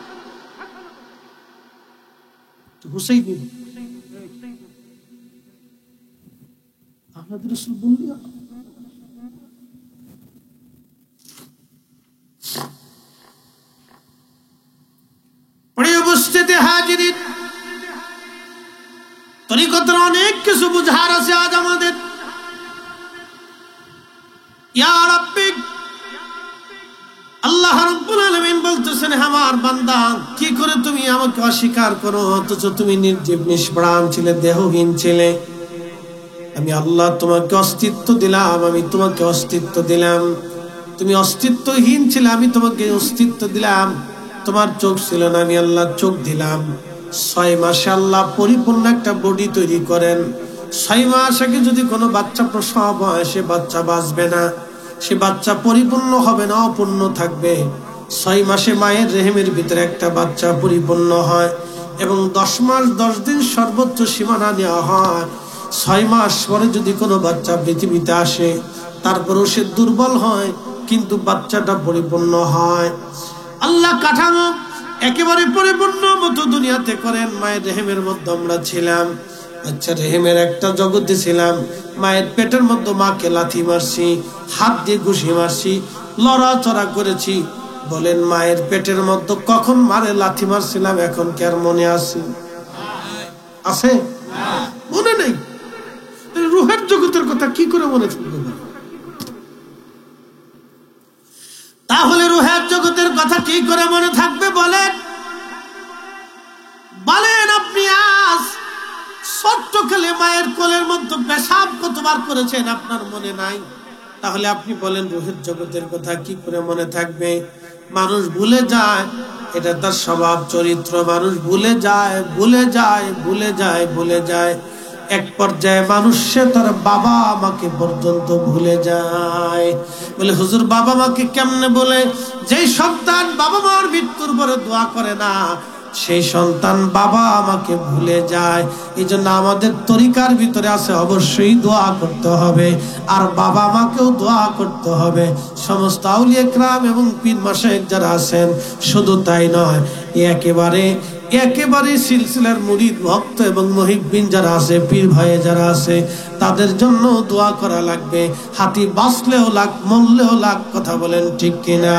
হুসাইন আহমদ রাসূল বললি প্রিয় উপস্থিতি হাজিরিন, তরিকতের অনেক কিছু বুঝার আছে আজ আমাদের। ইয়া রাব্বি, আল্লাহ রাব্বুল আলামিন বলতেছেন, আমার বান্দা কি করে তুমি আমাকে অস্বীকার করো, অথচ তুমি নির্জীব নিষ্প্রাণ ছিলে, দেহহীন ছিলে। আমি আল্লাহ তোমাকে অস্তিত্ব দিলাম, আমি তোমাকে অস্তিত্ব দিলাম। তুমি অস্তিত্বহীন ছিলে, আমি তোমাকে অস্তিত্ব দিলাম। তোমার চোখ ছিল না, আমি আল্লাহ চোখ দিলাম। 6 মাসে আল্লাহ পরিপূর্ণ একটা বডি তৈরি করেন। 6 মাস আগে যদি কোনো বাচ্চা প্রসব হয়, সে বাচ্চা বাঁচবে না, সে বাচ্চা পরিপূর্ণ হবে না, অপূর্ণ থাকবে। 6 মাসে মায়ের রেহেমের ভিতরে একটা বাচ্চা পরিপূর্ণ হয় এবং 10 মাস 10 দিন সর্বোচ্চ সীমানা নেওয়া হয়। 6 মাস পরে যদি কোনো বাচ্চা পৃথিবীতে আসে, তারপরেও সে দুর্বল হয়, কিন্তু বাচ্চাটা পরিপূর্ণ হয়। আল্লাহ কাঠামো একেবারে পরিপূর্ণ মতো দুনিয়াতে করেন। মায়ের রেহেমের মধ্যে আমরা ছিলাম, আচ্ছা রেহেমের একটা জগতে ছিলাম, মায়ের পেটের মধ্যে মাকে লাথি মারছি, হাত দিয়ে ঘুষি মারছি, লড়াচড়া করেছি। বলেন মায়ের পেটের মধ্যে কখন মারে লাথি মারছিলাম এখন কি আর মনে আছে? আছে? মনে নেই। রুহের জগতের কথা কি করে মনে থাকবে? তাহলে রুহের জগতের কথা কি করে মনে থাকবে? বলেন বলেন আপনি আজ ছোট্ট খেলে মায়ের কোলের মধ্যে পেশাব কতবার করেছেন আপনার মনে নাই? তাহলে আপনি বলেন রুহের জগতের কথা কি করে মনে থাকবে? মানুষ ভুলে যায়, এটা তার স্বভাব চরিত্র। মানুষ ভুলে যায়, ভুলে যায়, ভুলে যায়, ভুলে যায়। এক পর্যায়ে মানুষ সে তার বাবা মাকে পর্যন্ত ভুলে যায়। বলে হুজুর বাবা মাকে কেমনে বলে? যেই সন্তান বাবা মার মৃত্যুর পরে দোয়া করে না, সেই সন্তান বাবা আমাকে ভুলে যায়। এই জন্য আমাদের তরিকার ভিতরে আছে অবশ্যই দোয়া করতে হবে, আর বাবা মাকেও দোয়া করতে হবে। সমস্ত আউলিয়া কেরাম এবং পীর মাশায়েখ যারা আছেন, শুধু তাই নয়, একেবারে সিলসিলার মুরিদ ভক্ত এবং মুহিব্বিন যারা আছে, পীর ভাই যারা আছে, তাদের জন্য দোয়া করা লাগবে। হাতি বাঁচলেও লাগ, মরলেও লাগ। কথা বলেন ঠিক কিনা?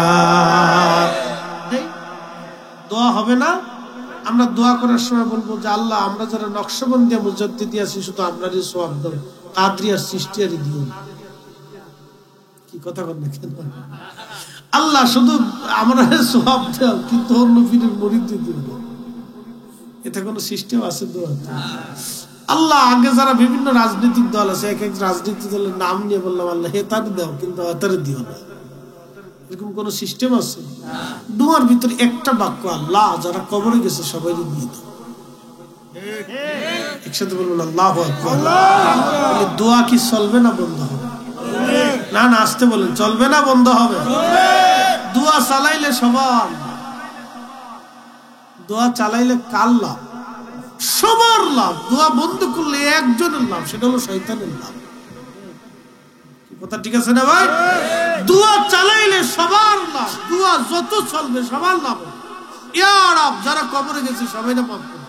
দোয়া হবে না? আমরা দোয়া করার সময় বলবো যে আল্লাহ, আমরা যারা নকশবন্দিয়া মুজাদ্দিদি আছি, শুধু আপনারই সওয়াব দাও, কাদরিয়ার সৃষ্টিয়ারই দিও। কি কথা বলেন না কেন? আল্লাহ শুধু আমরা সওয়াব দাও, কিন্তু অন্য পীরের মুরিদদের দিও না। এটা কোনো সিস্টেম আছে দোয়া? আল্লাহ আগে যারা বিভিন্ন রাজনৈতিক দল আছে, এক এক রাজনৈতিক দলের নাম নিয়ে বললাম আল্লাহ হে তার দাও, কিন্তু তারে দিও না। এরকম কোন সিস্টেম আছে? দোয়ার ভিতরে একটা বাক্য, আল্লাহ যারা কবরে গেছে সবাই দিয়ে দাও। একসাথে বলবেন আল্লাহু আকবার। দোয়া কি চলবে না বন্ধ হবে? না না, আসতে বলেন, চলবে না বন্ধ হবে? দোয়া চালাইলে সবার, দোয়া চালাইলে কার লাভ? সবার লাভ। দোয়া বন্ধ করলে একজনের লাভ, সেটা হলো শয়তানের লাভ। কথা ঠিক আছে না ভাই? দোয়া চালাইলে সবার লাভ, দোয়া যত চলবে সবার লাভ। ইয়া রব, যারা কবরে গেছে সবাই না মাফ করুন।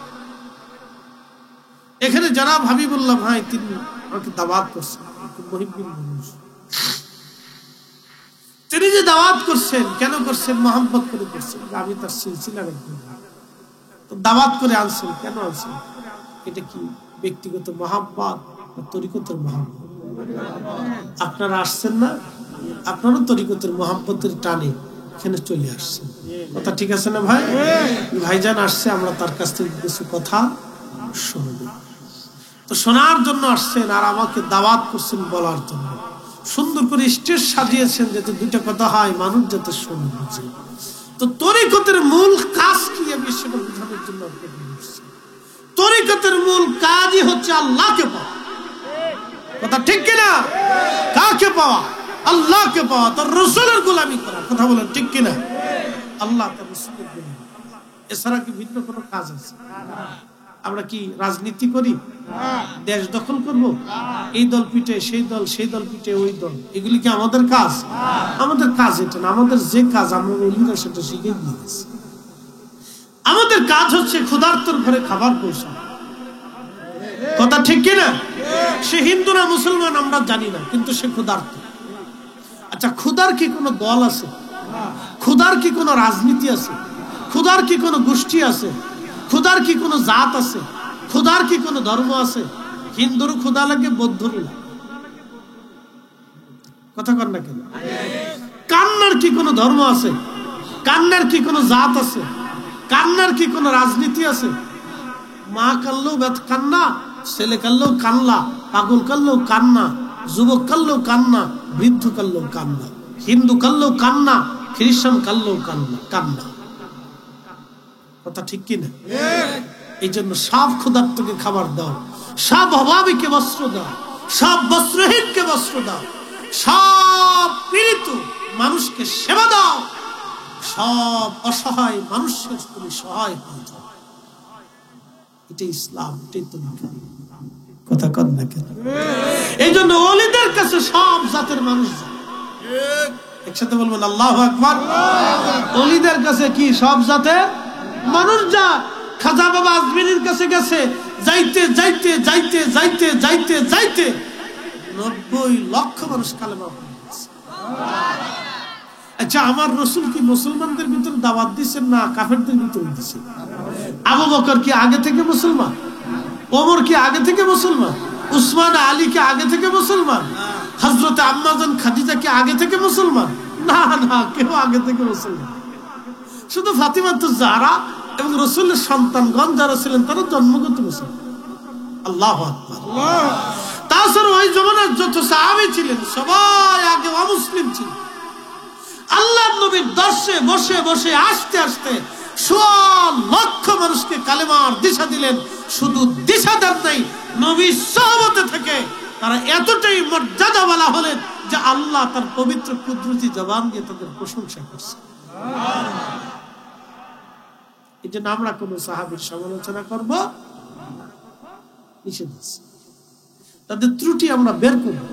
এখানে যারা হাবিবুল্লাহ ভাই তিনি আমাকে দাওয়াত করছেন, মুহিব্বিন মানুষ। তিনি যে দাওয়াত করছেন, কেন করছেন? মহব্বত করে করছেন। আমি তার সিলসিলার একজন, তো দাওয়াত করে আনছেন। কেন আনছেন? এটা কি ব্যক্তিগত মহব্বত বা তরিকতের মহব্বত? আপনারা আসছেন না, আপনারও তরিকতের মহব্বতের টানে এখানে চলে আসছেন। কথা ঠিক আছে না ভাই? ভাইজান আসছে, আমরা তার কাছ থেকে কিছু কথা শুনবো। তো শোনার জন্য আসছেন, আর আমাকে দাওয়াত করছেন বলার জন্য। সুন্দর করে স্টেজ সাজিয়েছেন যাতে দুইটা কথা হয়, মানুষ যাতে শুনে বুঝে। তো তরিকতের মূল কাজ কি, আমি সেটা বোঝানোর জন্য আপনাকে বলছি। তরিকতের মূল কাজই হচ্ছে আল্লাহকে পাওয়া। কথা ঠিক কিনা? কাকে পাওয়া? আল্লাহকে পাওয়া, তার রাসূলের গোলামি করা। কথা বলেন ঠিক কিনা? আল্লাহ তার রাসূলের গোলামি, এছাড়া কি ভিন্ন কোনো কাজ আছে? আমরা কি রাজনীতি করি? দেশ দখল করব? এই দল পিটে সেই দল, সেই দল পিটে ওই দল, এগুলি কি আমাদের কাজ? আমাদের কাজ এটা না। আমাদের যে কাজ আমরা ওলিরা সেটা শিখে দিয়েছি। আমাদের কাজ হচ্ছে ক্ষুধার্তর ঘরে খাবার পৌঁছানো। কথা ঠিক কিনা? সে হিন্দু না মুসলমান আমরা জানি না, কিন্তু সে ক্ষুধার্ত। আচ্ছা, ক্ষুধার কি কোনো দল আছে? ক্ষুধার কি কোনো রাজনীতি আছে? ক্ষুধার কি কোনো গোষ্ঠী আছে? ক্ষুধার কি কোনো জাত আছে? ক্ষুধার কি কোনো ধর্ম আছে? হিন্দুর ক্ষুধা লাগে, বৌদ্ধর কথা কর না কেন? কান্নার কি কোনো ধর্ম আছে? কান্নার কি কোনো জাত আছে? কান্নার কি কোনো রাজনীতি আছে? মা কানলেও কান্না, ছেলে কানলেও কান্না, পাগল কানলেও কান্না, যুবক কানলেও কান্না, বৃদ্ধ কানলেও কান্না, হিন্দু কানলেও কান্না, খ্রিস্টান কানলেও কান্না কান্না। কথা ঠিক কিনা? এই জন্য সব ক্ষুধার্তকে খাবার দাও, সব অভাবীকে বস্ত্র দাও, সব বস্ত্রহীনকে বস্ত্র দাও, সব পীড়িত মানুষকে সেবা দাও, সব অসহায় মানুষের তুমি সহায় হয়ে যাও। এটাই ইসলাম, এটাই তরিকা। কথা কর না কেন? এই জন্য ওলিদের কাছে সব জাতের মানুষ যায়। একসাথে বলবেন আল্লাহু আকবার। ওলিদের কাছে কি সব জাতের মানুষ যায়। খাজা বাবা আজমিরির কাছে গেছে, যাইতে যাইতে যাইতে যাইতে যাইতে যাইতে 90 লক্ষ মানুষ কালেমা পড়েছে। আচ্ছা, আমার রাসূল কি মুসলমানদের ভিতরে দাওয়াত দিচ্ছেন না কাফেরদের ভিতরে দিচ্ছেন? আবু বকর কি আগে থেকে মুসলমান? ওমর কি আগে থেকে মুসলমান? উসমান আলী কি আগে থেকে মুসলমান? হযরত আম্মা জান খাদিজা কি আগে থেকে মুসলমান? না না, কেউ আগে থেকে মুসলমান। শুধু ফাতিমাতুজ জাহরা এবং রাসূলের সন্তানগণ যারা ছিলেন তারা জন্মগত মুসলমান। আল্লাহু আকবার। তাছাড়া ওই জমানার যত সাহাবী ছিলেন সবাই আগে অমুসলিম ছিলেন। আল্লাহর নবীর দর্শে বসে বসে আস্তে আস্তে 100 লক্ষ মানুষকে কালেমার দিশা দিলেন। শুধু দিশা দেন নাই, নবীর সোহবতে থেকে তারা এতটাই মর্যাদাওয়ালা হলেন যে আল্লাহ তার পবিত্র কুদরতি জবান দিয়ে তাদের প্রশংসা করছেন। এই জন্য আমরা কোন সাহাবীর সমালোচনা করব নিষেধ আছে। তাদের ত্রুটি আমরা বের করব,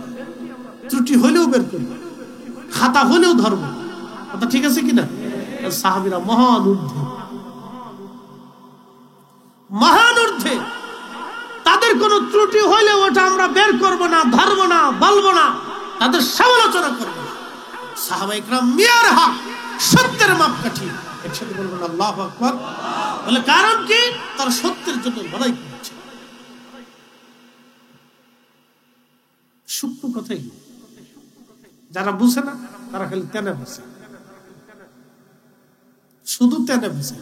ত্রুটি হলেও বের করব, খাতা হলেও ধরব। কথা ঠিক আছে কিনা? সাহাবীরা মহান ঊর্ধ্বে, মহান ঊর্ধ্বে। তাদের কোন ত্রুটি হইলে ওটা আমরা বের করব না, ধরব না, বলবো না, তাদের সমালোচনা করব না। সাহাবায়ে কেরাম মিয়ার হক, সত্যের মাপকাঠি। একসাথে বলবেন আল্লাহু আকবার। বলে কারণ কি? তারা সত্যের জন্য লড়াই করেছে। সূক্ষ্ম কথাই, যারা বুঝে না তারা খালি তেনে বসে, শুধু তেনে বসে।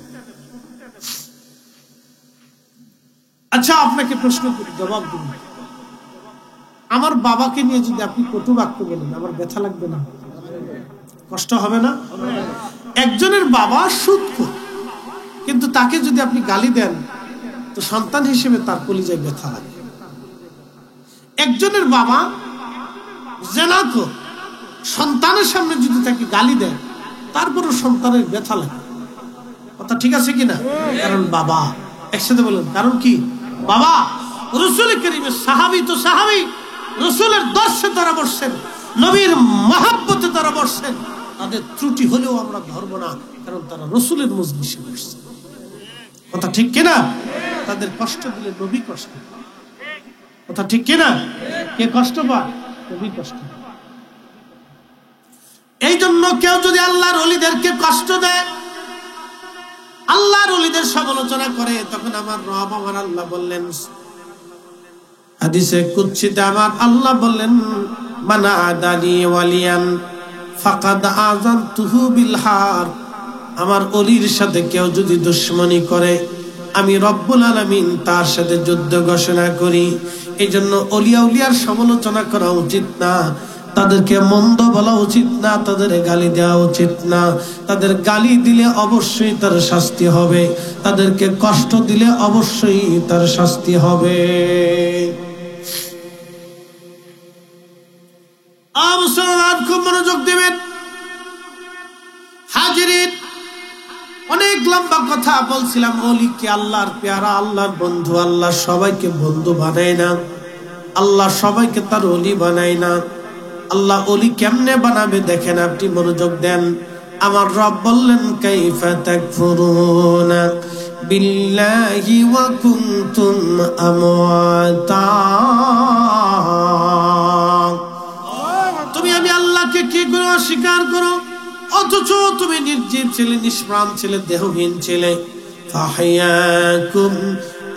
আচ্ছা, আপনাকে প্রশ্ন করি, জবাব দিন। আমার বাবাকে নিয়ে যদি আপনি কটু বাক্য বলেন, আমার ব্যথা লাগবে না? কষ্ট হবে না? একজনের বাবা সুদখোর, কিন্তু তাকে যদি আপনি গালি দেন তো সন্তান হিসেবে তার কলিজায় ব্যথা লাগে। একজনের বাবা জিনাখোর, সন্তানের সামনে যদি তাকে গালি দেন তারপরও সন্তানের ব্যথা লাগে। কথা ঠিক আছে কিনা? কারণ বাবা। একসাথে বলেন কারণ কি? বাবা। রাসূল কারীমের সাহাবী তো সাহাবী, রাসূলের দর্শে তারা বসছেন, নবীর মহব্বতে তারা বসছেন। তাদের ত্রুটি হলেও আমরা ধরব না, কারণ তারা রাসূলের মজলিসে বসছে। কথা ঠিক কিনা? তাদের কষ্ট দিলে নবী কষ্ট। কথা ঠিক কিনা? কে কষ্ট পায়? খুবই কষ্ট। এই জন্য কেউ যদি আল্লাহর ওলিদেরকে কষ্ট দেয়, আল্লাহর ওলিদের সমালোচনা করে, তখন আমার রব আমার আল্লাহ বললেন হাদিসে কুদসিতে আমার আল্লাহ বললেন, মান আদালি ওয়ালিয়ান ফাকাদ আযানতুহু বিল হার। আমার ওলির সাথে কেউ যদি দুশমনি করে, আমি রব্বুল আলামিন তার সাথে যুদ্ধ ঘোষণা করি। এই জন্য ওলিয়া উলিয়ার সমালোচনা করা উচিত না, তাদেরকে মন্দ বলা উচিত না, তাদের গালি দেওয়া উচিত না। তাদের গালি দিলে অবশ্যই তার শাস্তি হবে, তাদেরকে কষ্ট দিলে অবশ্যই তার শাস্তি হবে। মুসলমান খুব মনোযোগ দিবেন। হাজিরিন, অনেক লম্বা কথা বলছিলাম। ওলিকে আল্লাহর পেয়ারা, আল্লাহর বন্ধু। আল্লাহ সবাইকে বন্ধু বানায় না, আল্লাহ সবাইকে তার ওলি বানায় না। আল্লাহ ওলি কেমনে বানাবে দেখেন, আপনি মনোযোগ দেন। আমার রব বললেন, কাইফা তাকফুরুনা বিল্লাহি ওয়া কুনতুম আমওয়াতা। তুমি আমি আল্লাহকে কি করে অস্বীকার করো, অথচ তুমি নির্জীব ছেলে, নিষ্প্রাণ ছেলে, দেহহীন ছেলে। ফাহিয়াকুম,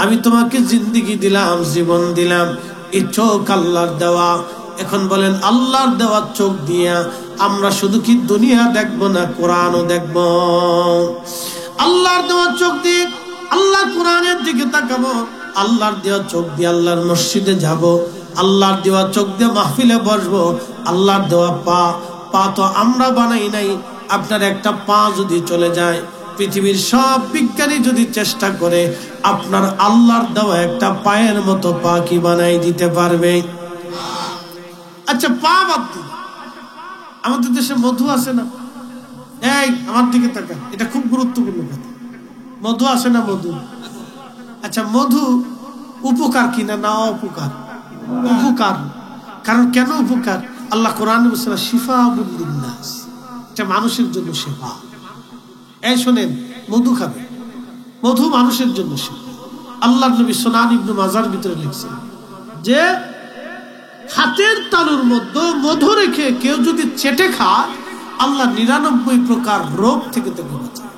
আমি তোমাকে জিন্দেগি দিলাম, জীবন দিলাম। এই চোখ আল্লাহর দেওয়া। এখন বলেন, আল্লাহর দেওয়া চোখ দিয়া আমরা শুধু কি দুনিয়া দেখবো না, কোরআনও দেখবো? আল্লাহর দেওয়া চোখ দিয়ে আল্লাহর কোরআনের দিকে তাকাবো। আল্লাহর দেওয়া চোখ দিয়ে আল্লাহর মসজিদে যাব। আল্লাহর দেওয়া চোখ দিয়ে মাহফিলে বসবো। আল্লাহর দেওয়া পা তো আমরা বানাই নাই। আপনার একটা পা যদি চলে যায়, পৃথিবীর সব বিজ্ঞানী যদি চেষ্টা করে, আপনার আল্লাহর দেওয়া একটা পায়ের মতো পা কি বানাই দিতে পারবে? আচ্ছা, পা বাদ দিন, আমাদের দেশে মধু আছে না? এই আমার দিকে তাকান, এটা খুব গুরুত্বপূর্ণ কথা। মধু আছে না? মধু। আচ্ছা, মধু উপকার কিনা না অপকার? উপকার। কারণ কেন উপকার? আল্লাহ কোরআনে বলেছেন, শিফাউল লিন্নাস, এটা মানুষের জন্য শিফা। এই শোনেন, মধু খাবে, মধু মানুষের জন্য শিফা। আল্লাহর নবী সুনান ইবনে মাজার ভিতরে লিখছেন যে হাতের তালুর মধ্যে মধু রেখে কেউ যদি চেটে খায়, আল্লাহ 99 প্রকার রোগ থেকে তাকে বাঁচায়।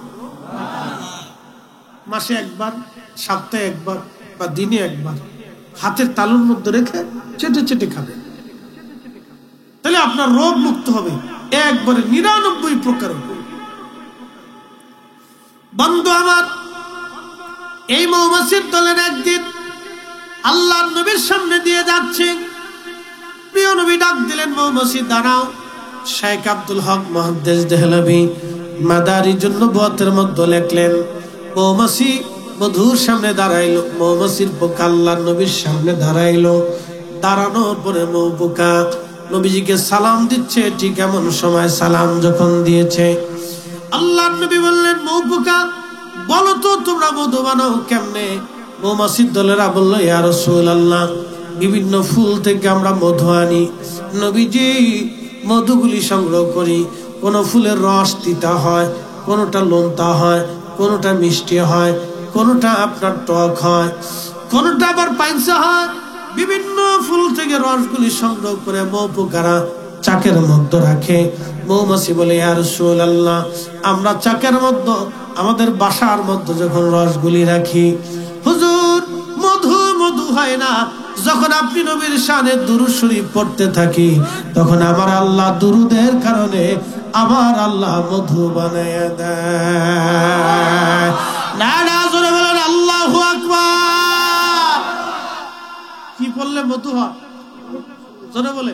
মাসে একবার, সপ্তাহে একবার বা দিনে একবার হাতের তালুর মধ্যে রেখে চেটে চেটে খাবে, তাহলে আপনার রোগ মুক্ত হবে একবারে 99 প্রকার। বন্ধু আমার, এই মৌমাছির দলের একদিন আল্লাহর নবীর সামনে দিয়ে যাচ্ছে। প্রিয় নবী ডাক দিলেন, মৌমাছি দাঁড়াও। শেখ আব্দুল হক মুহাদ্দিস দেহলভী মাদারিজুন নবুওয়াতের মধ্যে লিখলেন, মৌমাছি মধুর সামনে দাঁড়াইলো। মৌমাছির পোকা আল্লাহর নবীর সামনে দাঁড়াইলো। দাঁড়ানোর পরে মৌ পোকা নবীজিকে সালাম দিচ্ছে। ঠিক এমন সময় সালাম যখন দিয়েছে, আল্লাহর নবী বললেন, মৌ পোকা বলো তো তোমরা মধু বানাও কেমনে? মৌমাছির দলেরা বলল, ইয়া রাসূলুল্লাহ, বিভিন্ন ফুল থেকে আমরা মধু আনি। নবীজি, মধুগুলি সংগ্রহ করি। কোন ফুলের রস তিতা হয়, কোনটা নোনতা হয়, কোনটা মিষ্টি হয়, কোনটা আপনার টক হয়, কোনটা আবার পাইনসা হয়। বিভিন্ন ফুল থেকে রসগুলি সংগ্রহ করে মৌ পোকারা চাকের মধ্যে রাখে। মৌমাছি বলে, ইয়া রাসূলুল্লাহ, আমরা চাকের মধ্যে, আমাদের বাসার মধ্যে যখন রসগুলি রাখি, হুজুর মধু মধু হয় না। যখন আপনি নবীর শানে দুরূদ শরীফ পড়তে থাকি, তখন আমার আল্লাহ দুরূদের কারণে আমার আল্লাহ মধু বানায়া দেয়। না না, জোরে বলেন আল্লাহু আকবার। কি পড়লে মধু হয়? জোরে বলে।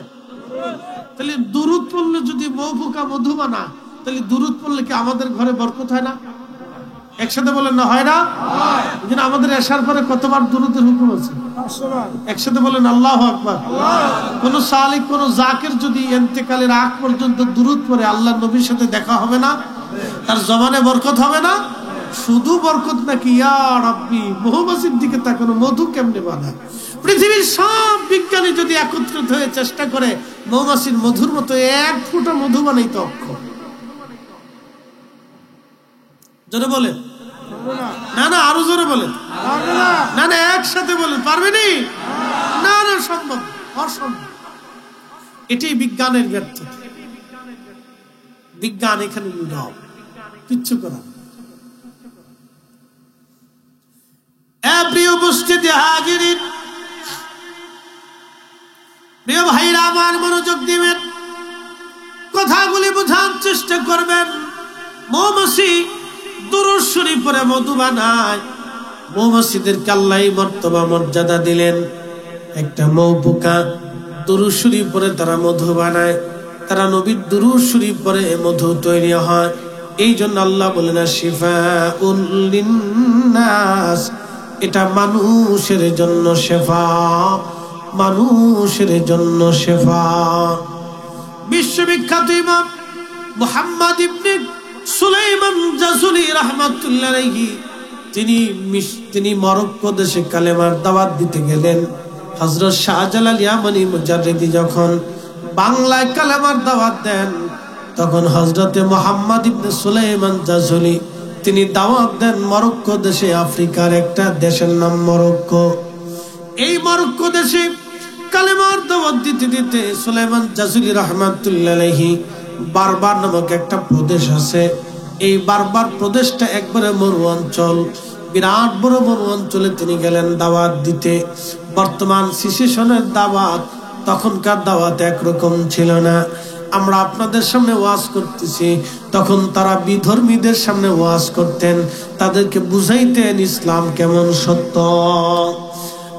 তাহলে দুরূদ পড়লে যদি মৌ পোকা মধু বানায়, তাহলে দুরূদ পড়লে কি আমাদের ঘরে বরকত হয় না? একসাথে বলেন না, হয় না? আমাদের আসার পরে কতবার দুরূদের হুকুম আছে? একসাথে বলেন আল্লাহু আকবার। কোন সালিক, কোন জাকির যদি ইন্তেকালের আগ পর্যন্ত দুরূদ পড়ে, আল্লাহর নবীর সাথে দেখা হবে না? তার জবানে বরকত হবে না? শুধু বরকত নাকি, ইয়া রাব্বি, মৌমাছির দিকে তাকানো, মধু কেমনে বানায়? পৃথিবীর সব বিজ্ঞানী যদি একত্রিত হয়ে চেষ্টা করে মৌমাছির মধুর মতো এক ফোঁটা মধু বানাইতে অক্ষম। জোরে বলেন না না, আরো জোরে বলেন না না, একসাথে বলেন, পারবেনি? না না, সম্ভব, অসম্ভব। এটাই বিজ্ঞানের ব্যর্থতা। বিজ্ঞান এখানে নীরব, কিচ্ছু করার। প্রিয় উপস্থিতি হাজিরিন, প্রিয় ভাইরা আমার, মনোযোগ দিবেন, কথাগুলি বোঝার চেষ্টা করবেন। মৌমাছি দুরূদ শরীফ পড়ে মধু বানায়। মৌমাছিদেরকে আল্লাহ মর্তবা মর্যাদা দিলেন। একটা মৌ পোকা দুরূদ শরীফ পড়ে তারা মধু বানায়, তারা নবীর দুরূদ শরীফ পড়ে মধু তৈরি হয়। এই জন্য আল্লাহ বলেন শিফাউল লিন্নাস, এটা মানুষের জন্য শেফা, মানুষের জন্য শেফা। বিশ্ববিখ্যাত ইমাম মুহাম্মদ ইবনে সুলাইমান জাসুলি রাহমাতুল্লাহ আলাইহি তিনি মরক্কো দেশে কালেমার দাওয়াত দিতে গেলেন। হযরত শাহজালাল ইয়ামানি মুজাররিদি যখন বাংলায় কালেমার দাওয়াত দেন, তখন হযরতে মুহাম্মদ ইবনে সুলাইমান জাসুলি তিনি দাওয়াত দেন মরক্কো দেশে, আফ্রিকার একটা দেশের নাম মরক্কো। এই মরক্কো দেশে কালেমার দাওয়াত দিতে দিতে সুলাইমান জাসুলি রাহমাতুল্লাহ আলাইহি বারবার নামক একটা প্রদেশ আছে। এই বারবার প্রদেশটা একবারে মরু অঞ্চল, বিরাট বড় মরু অঞ্চলে তিনি গেলেন দাওয়াত দিতে। বর্তমান সিচুয়েশনের দাওয়াত, তখনকার দাওয়াত একরকম ছিল না। আমরা আপনাদের সামনে ওয়াজ করতেছি, তখন তারা বিধর্মীদের সামনে ওয়াজ করতেন, তাদেরকে বুঝাইতেন ইসলাম কেমন সত্য।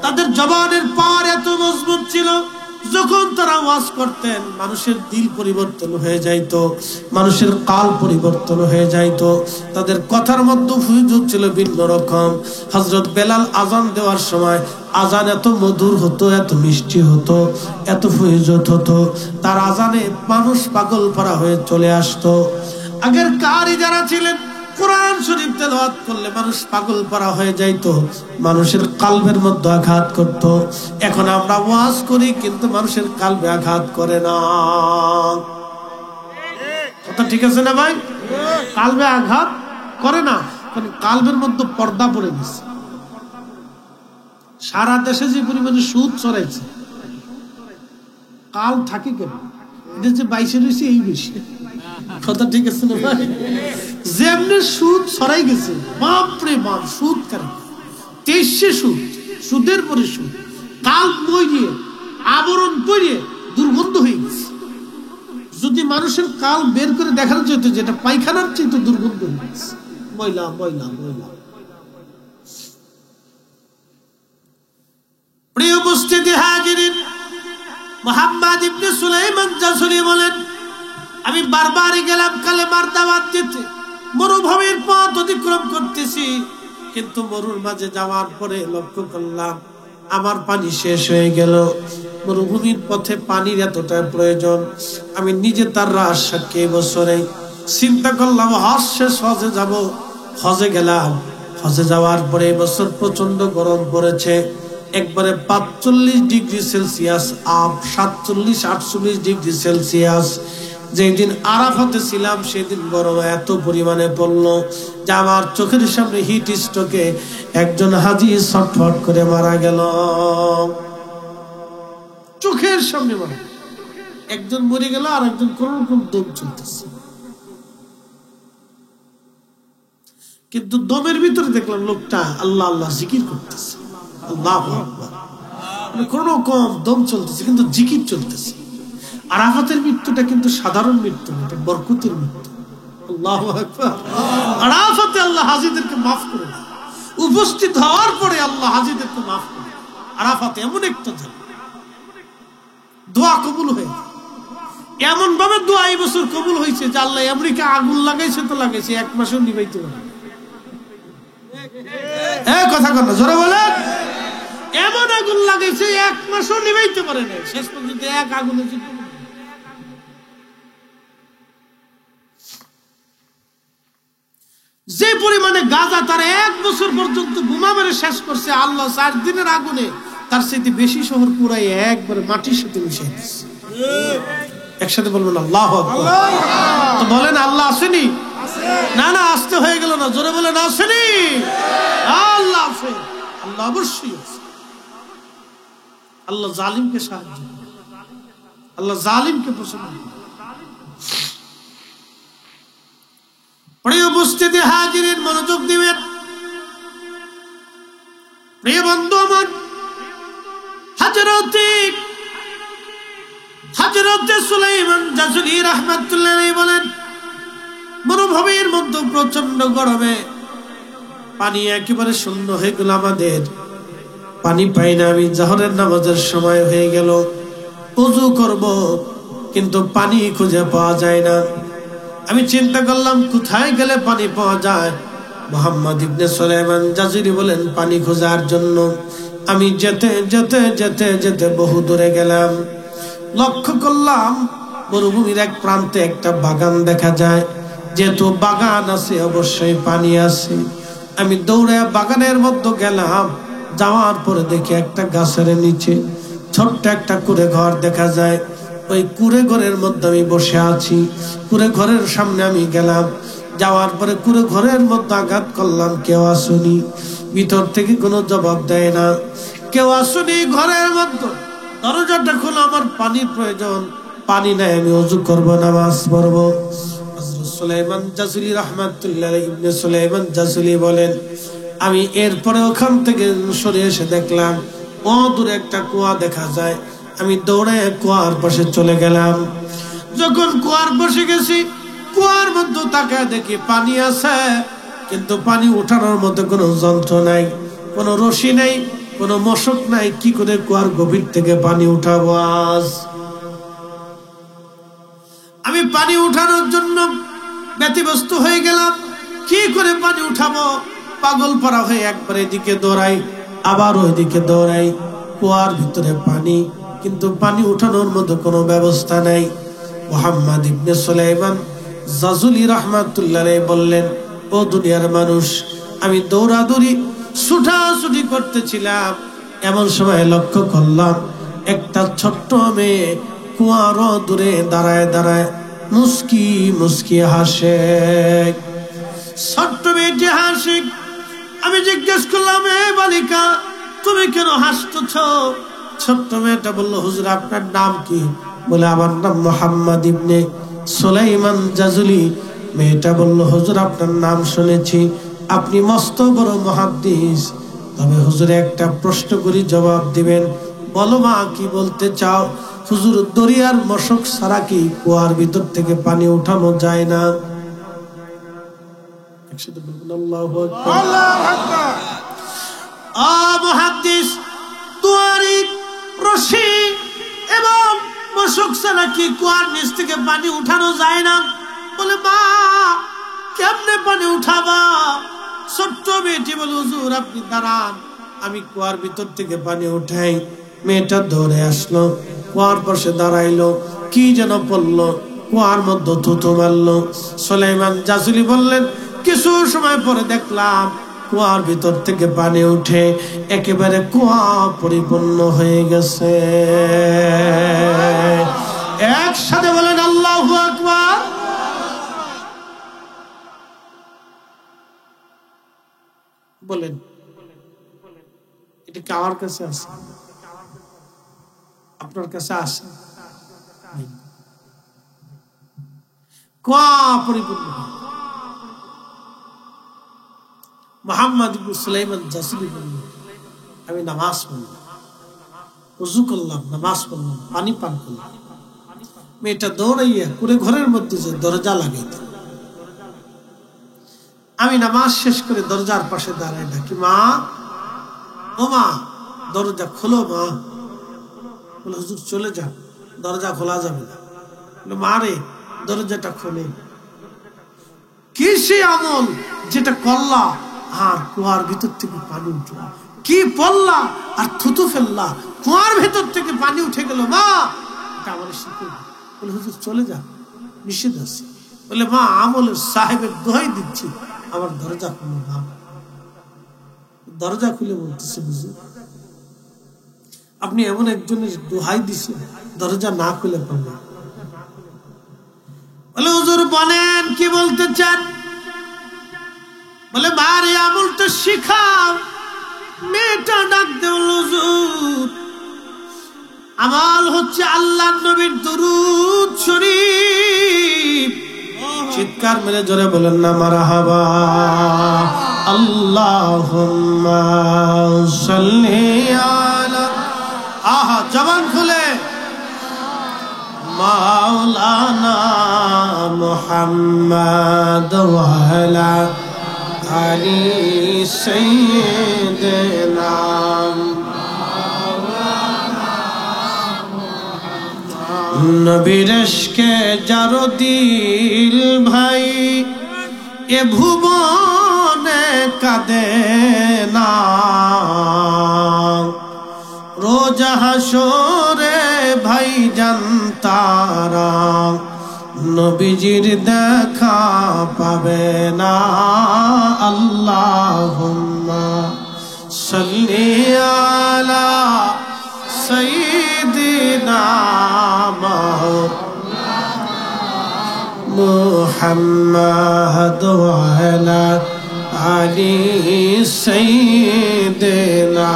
তাদের জবানের পাওয়ার এত মজবুত ছিল, যখন তারা ওয়াজ করতেন মানুষের দিল পরিবর্তন হয়ে যাইত, মানুষের কাল পরিবর্তন হয়ে যাইত। তাদের কথার মধ্যে ফুয়ুজ ছিল ভিন্ন রকম। হযরত বেলাল আজান দেওয়ার সময় আজান এত মধুর হতো, এত মিষ্টি হতো, এত ফুয়ুজত হতো, তার আজানে মানুষ পাগল পারা হয়ে চলে আসতো। আগের কারি যারা ছিলেন কোরআন শরীফ তেলাওয়াত করলে মানুষ পাগল পারা হয়ে যাইতো, মানুষের কালবের মধ্যে আঘাত করত। এখন আমরা ওয়াজ করি কিন্তু মানুষের কালবে আঘাত করে না। কথা ঠিক আছে না ভাই? কালবে আঘাত করে না, কারণ কালবের মধ্যে পর্দা পড়ে গেছে। সারা দেশে যে পরিমাণে সুদ ছড়াইছে, কাল থাকে কেন? এটা যে বাইশে রয়েছে এই বেশি। কথা ঠিক আছে না ভাই? যেমনি সুদ ছড়াই গেছে, বাপরে বাপ, সুদ কারে 23 সুদ, সুদের পরে সুদ, কাল বইয়ে আবরণ পরিয়ে দুর্গন্ধ হয়ে গেছে। যদি মানুষের কাল বের করে দেখানো যেত, যেটা পায়খানার চেয়ে তো দুর্গন্ধ হয়ে গেছে, ময়লা ময়লা ময়লা। প্রিয় উপস্থিতি হাজিরিন, মুহাম্মদ ইবনে সুলাইমান জাসুলি বলেন, আমি বারবারই গেলাম কালেমার দাওয়াত দিতে, মরুভূমির পথ অতিক্রম করতেছি, কিন্তু মরুর মাঝে যাওয়ার পরে লক্ষ্য করলাম আমার পানি শেষ হয়ে গেল। মরুভূমির পথে পানির এতটা প্রয়োজন, আমি নিজে তার রাস সাক্ষী। বছরে চিন্তা করলাম হজ শেষ, হজে যাব। হজে গেলাম, হজে যাওয়ার পরে এবছর প্রচন্ড গরম পড়েছে, একবারে 45 degree Celsius up, 47-48 degree Celsius. যেদিন আরাফাতে ছিলাম সেদিন গরম এত পরিমাণে পড়লো যে আমার চোখের সামনে হিট স্ট্রোকে একজন হাজী ছটফট করে মারা গেল। চোখের সামনে মারা, একজন মরে গেল আর একজন কোন রকম দম চলতেছে, কিন্তু দমের ভিতরে দেখলাম লোকটা আল্লাহ আল্লাহ জিকির করতেছে, আল্লাহু আকবার, কোন রকম দম চলতেছে কিন্তু জিকির চলতেছে। আরাফাতের মৃত্যুটা কিন্তু সাধারণ মৃত্যু না, এটা বরকতের মৃত্যু। আল্লাহু আকবার। আরাফাতে আল্লাহ হাজীদেরকে মাফ করে দেন, উপস্থিত হওয়ার পরে আল্লাহ হাজীদেরকে মাফ করে দেন। আরাফাতে এমন একটা জায়গা, দোয়া কবুল হয়ে, এমন ভাবে দোয়া এই বছর কবুল হয়েছে যে আল্লাহ আমেরিকা আগুন লাগাইছে তো লাগাইছে, 1 মাসও নিবাইতে পারে। কথা কর না, জোরে বলে। এমন আগুন লাগাইছে 1 মাসও নিবাইতে পারে না, শেষ পর্যন্ত এক আগুনে। যে পরিমাণে গাজা তার 1 বছর পর্যন্ত বোমা মেরে শেষ করছে, আল্লাহ 4 দিনের আগুনে তার সাথে বেশি শহর পুরাই একবারে মাটির সাথে মিশে গেছে। একসাথে বলবেন আল্লাহু আকবার। তো বলেন আল্লাহ আসেনি? না না, আসতে হয়ে গেল না, জোরে বলেন আসেনি? আল্লাহ আছে, আল্লাহ অবশ্যই আছে। আল্লাহ জালিমকে সাহায্য করে, আল্লাহ জালিমকে পছন্দ করে। প্রিয় উপস্থিতি হাজিরিন, মনোযোগ দিবেন। প্রিয় বন্ধু আমার, হযরতে সুলাইমান জাযুলি রাহমাতুল্লাহ আলাইহি বলেন, মরুভূমির মধ্যে প্রচন্ড গরমে পানি একেবারে শূন্য হয়ে গেল। আমাদের পানি পাই না। আমি জোহরের নামাজের সময় হয়ে গেল, ওযু করব, কিন্তু পানি খুঁজে পাওয়া যায় না। আমি চিন্তা করলাম কোথায় গেলে পানি পাওয়া যায়। মুহাম্মদ ইবনে সুলাইমান জাযুলি বলেন, পানি খোঁজার জন্য আমি যেতে যেতে যেতে যেতে বহু দূরে গেলাম। লক্ষ্য করলাম মরুভূমির এক প্রান্তে একটা বাগান দেখা যায়। যেহেতু বাগান আছে, অবশ্যই পানি আছে। আমি দৌড়ে বাগানের মধ্যে গেলাম। যাওয়ার পরে দেখি একটা গাছের নিচে ছোট্ট একটা কুঁড়ে ঘর দেখা যায়। ওই কুঁড়ে ঘরের মধ্যে আমি বসে আছি। কুঁড়ে ঘরের সামনে আমি গেলাম। যাওয়ার পরে কুঁড়ে ঘরের মধ্যে আঘাত করলাম, কেউ আসুনি। ভিতর থেকে কোনো জবাব দেয় না, কেউ আসুনি। ঘরের মধ্যে দরজাটা খোলা, আমার পানির প্রয়োজন, পানি নাই, আমি ওযু করব, নামাজ পড়ব। হযরত সুলাইমান জাযুলি রাহমাতুল্লাহ আলাইহি, ইবনে সুলাইমান জাযুলি বলেন, আমি এরপরে ওখান থেকে সরে এসে দেখলাম দূরে একটা কুয়া দেখা যায়। আমি দৌড়ে কুয়ার পাশে চলে গেলাম। যখন কুয়ার পাশে গেছি, কুয়ার মধ্যে তাকায় দেখি পানি আছে, কিন্তু পানি উঠানোর মতো কোনো যন্ত্র নাই, কোনো রশি নাই, কোনো মশক নাই। কি করে কুয়ার গভীর থেকে পানি উঠাবো? আজ আমি পানি উঠানোর জন্য ব্যতিব্যস্ত হয়ে গেলাম। কি করে পানি উঠাবো? পাগল পারা হয়ে একবার এদিকে দৌড়াই, আবার ওইদিকে দৌড়াই। কুয়ার ভিতরে পানি, কিন্তু পানি উঠানোর মতো কোনো ব্যবস্থা নাই। মুহাম্মদ ইবনে সুলাইমান জাযুলি রাহমাতুল্লাহ আলাইহি বললেন, ও দুনিয়ার মানুষ, আমি দৌড়াদৌড়ি ছুটাছুটি করতেছিলাম। এমন সময় লক্ষ্য করলাম একটা ছোট্ট মেয়ে কুয়ার দূরে দাঁড়ায় দাঁড়ায় মুস্কি মুস্কি হাসে। ছোট্ট মেয়েটি হাসি। আমি জিজ্ঞেস করলাম, এ বালিকা, তুমি কেন হাসতেছ? ছোট্ট মেয়েটা বললো, হুজুর আপনার নাম কি? বলে, আমার নাম মুহাম্মদ ইবনে সুলাইমান জাযুলি। মেয়েটা বলল, হুজুর আপনার নাম শুনেছি, আপনি মস্ত বড় মুহাদ্দিস। তবে হুজুর একটা প্রশ্ন করি, জবাব দিবেন। বলো মা, কি বলতে চাও? হুজুর, দরিয়ার মশক ছাড়া কি কুয়ার ভিতর থেকে পানি উঠানো যায় না? একসাথে বলবেন, আল্লাহু আকবার। আল্লাহু আকবার। মুহাদ্দিস, দুয়ারি, রশি এবং মশক ছাড়া কি কুয়ার নিচ থেকে পানি উঠানো যায় না? বলে, মা, কেমনে পানি উঠাবা? ছোট্ট মেয়েটি বলে, হুজুর আপনি দাঁড়ান, আমি কুয়ার ভিতর থেকে পানি উঠাই। মেয়েটা দৌড়ে আসলো, কুয়ার পাশে দাঁড়াইলো, কি যেন পড়লো, কুয়ার মধ্যে থুথু মারলো। সুলাইমান জাযুলি বললেন, কিছু সময় পরে দেখলাম কুয়ার ভিতর থেকে পানি উঠে একেবারে কুয়া পরিপূর্ণ হয়ে গেছে। একসাথে বলেন, আল্লাহু আকবার। বলেন, এটা কি আমার কাছে আছে? আপনার কাছে আছে? কুয়া পরিপূর্ণ। মুহাম্মদ ইবনে সুলাইমান জাযুলি বললেন, আমি নামাজ পড়লাম, ওযু করলাম, নামাজ পড়লাম, পানি পান করলাম। মেয়েটা দৌড়াইয়া কুঁড়ে ঘরের মধ্যে যে দরজা লাগাইত। আমি নামাজ শেষ করে দরজার পাশে দাঁড়াই, ডাকি, মা, ও মা, দরজা খোলো মা। বলে, হুজুর চলে যান, দরজা খোলা যাবে না। বলে, মা রে, দরজাটা খোলে। কি সে আমল যেটা করলা আর কুয়ার ভিতর থেকে পানি উঠলো? কি পড়লা আর থুতু ফেললা, কুয়ার ভেতর থেকে পানি উঠে গেল? মা, এটা আমার শিখে। বলে, হুজুর চলে যান, নিষেধ আছে। বলে, মা, আমলের সাহেবের দোহাই দিচ্ছি, আমার দরজা খুলো না। দরজা খুলে বলতেছে, হুজুর আপনি এমন একজনের দোহাই দিচ্ছেন, দরজা না খুলে পারলেন। বলে, হুজুর বলেন কি বলতে চান? বলে, বাড়ি আমলটা শিখাও। মেয়েটা ডাক দেল, হুজুর আমাল হচ্ছে আল্লাহর নবীর দুরূদ শরীফ। চিৎকার মেরে জোরে বলেন না মারহাবা। আল্লাহুম্মা সাল্লি আলা, আহা জবান খুলে, মাওলানা মুহাম্মদ ওয়া আলা আলি সাইয়্যিদিনা নবীর ইশকে যার দিল ভাই এ ভুবনে কাঁদে না, রোজ হাসরে ভাই জানতারা নবীজির দেখা পাবে না। আল্লাহুম্মা সাল্লি আলা সাইয়্যিদিনা মুহাম্মদ ওয়া আলা আলি সাইয়্যিদিনা।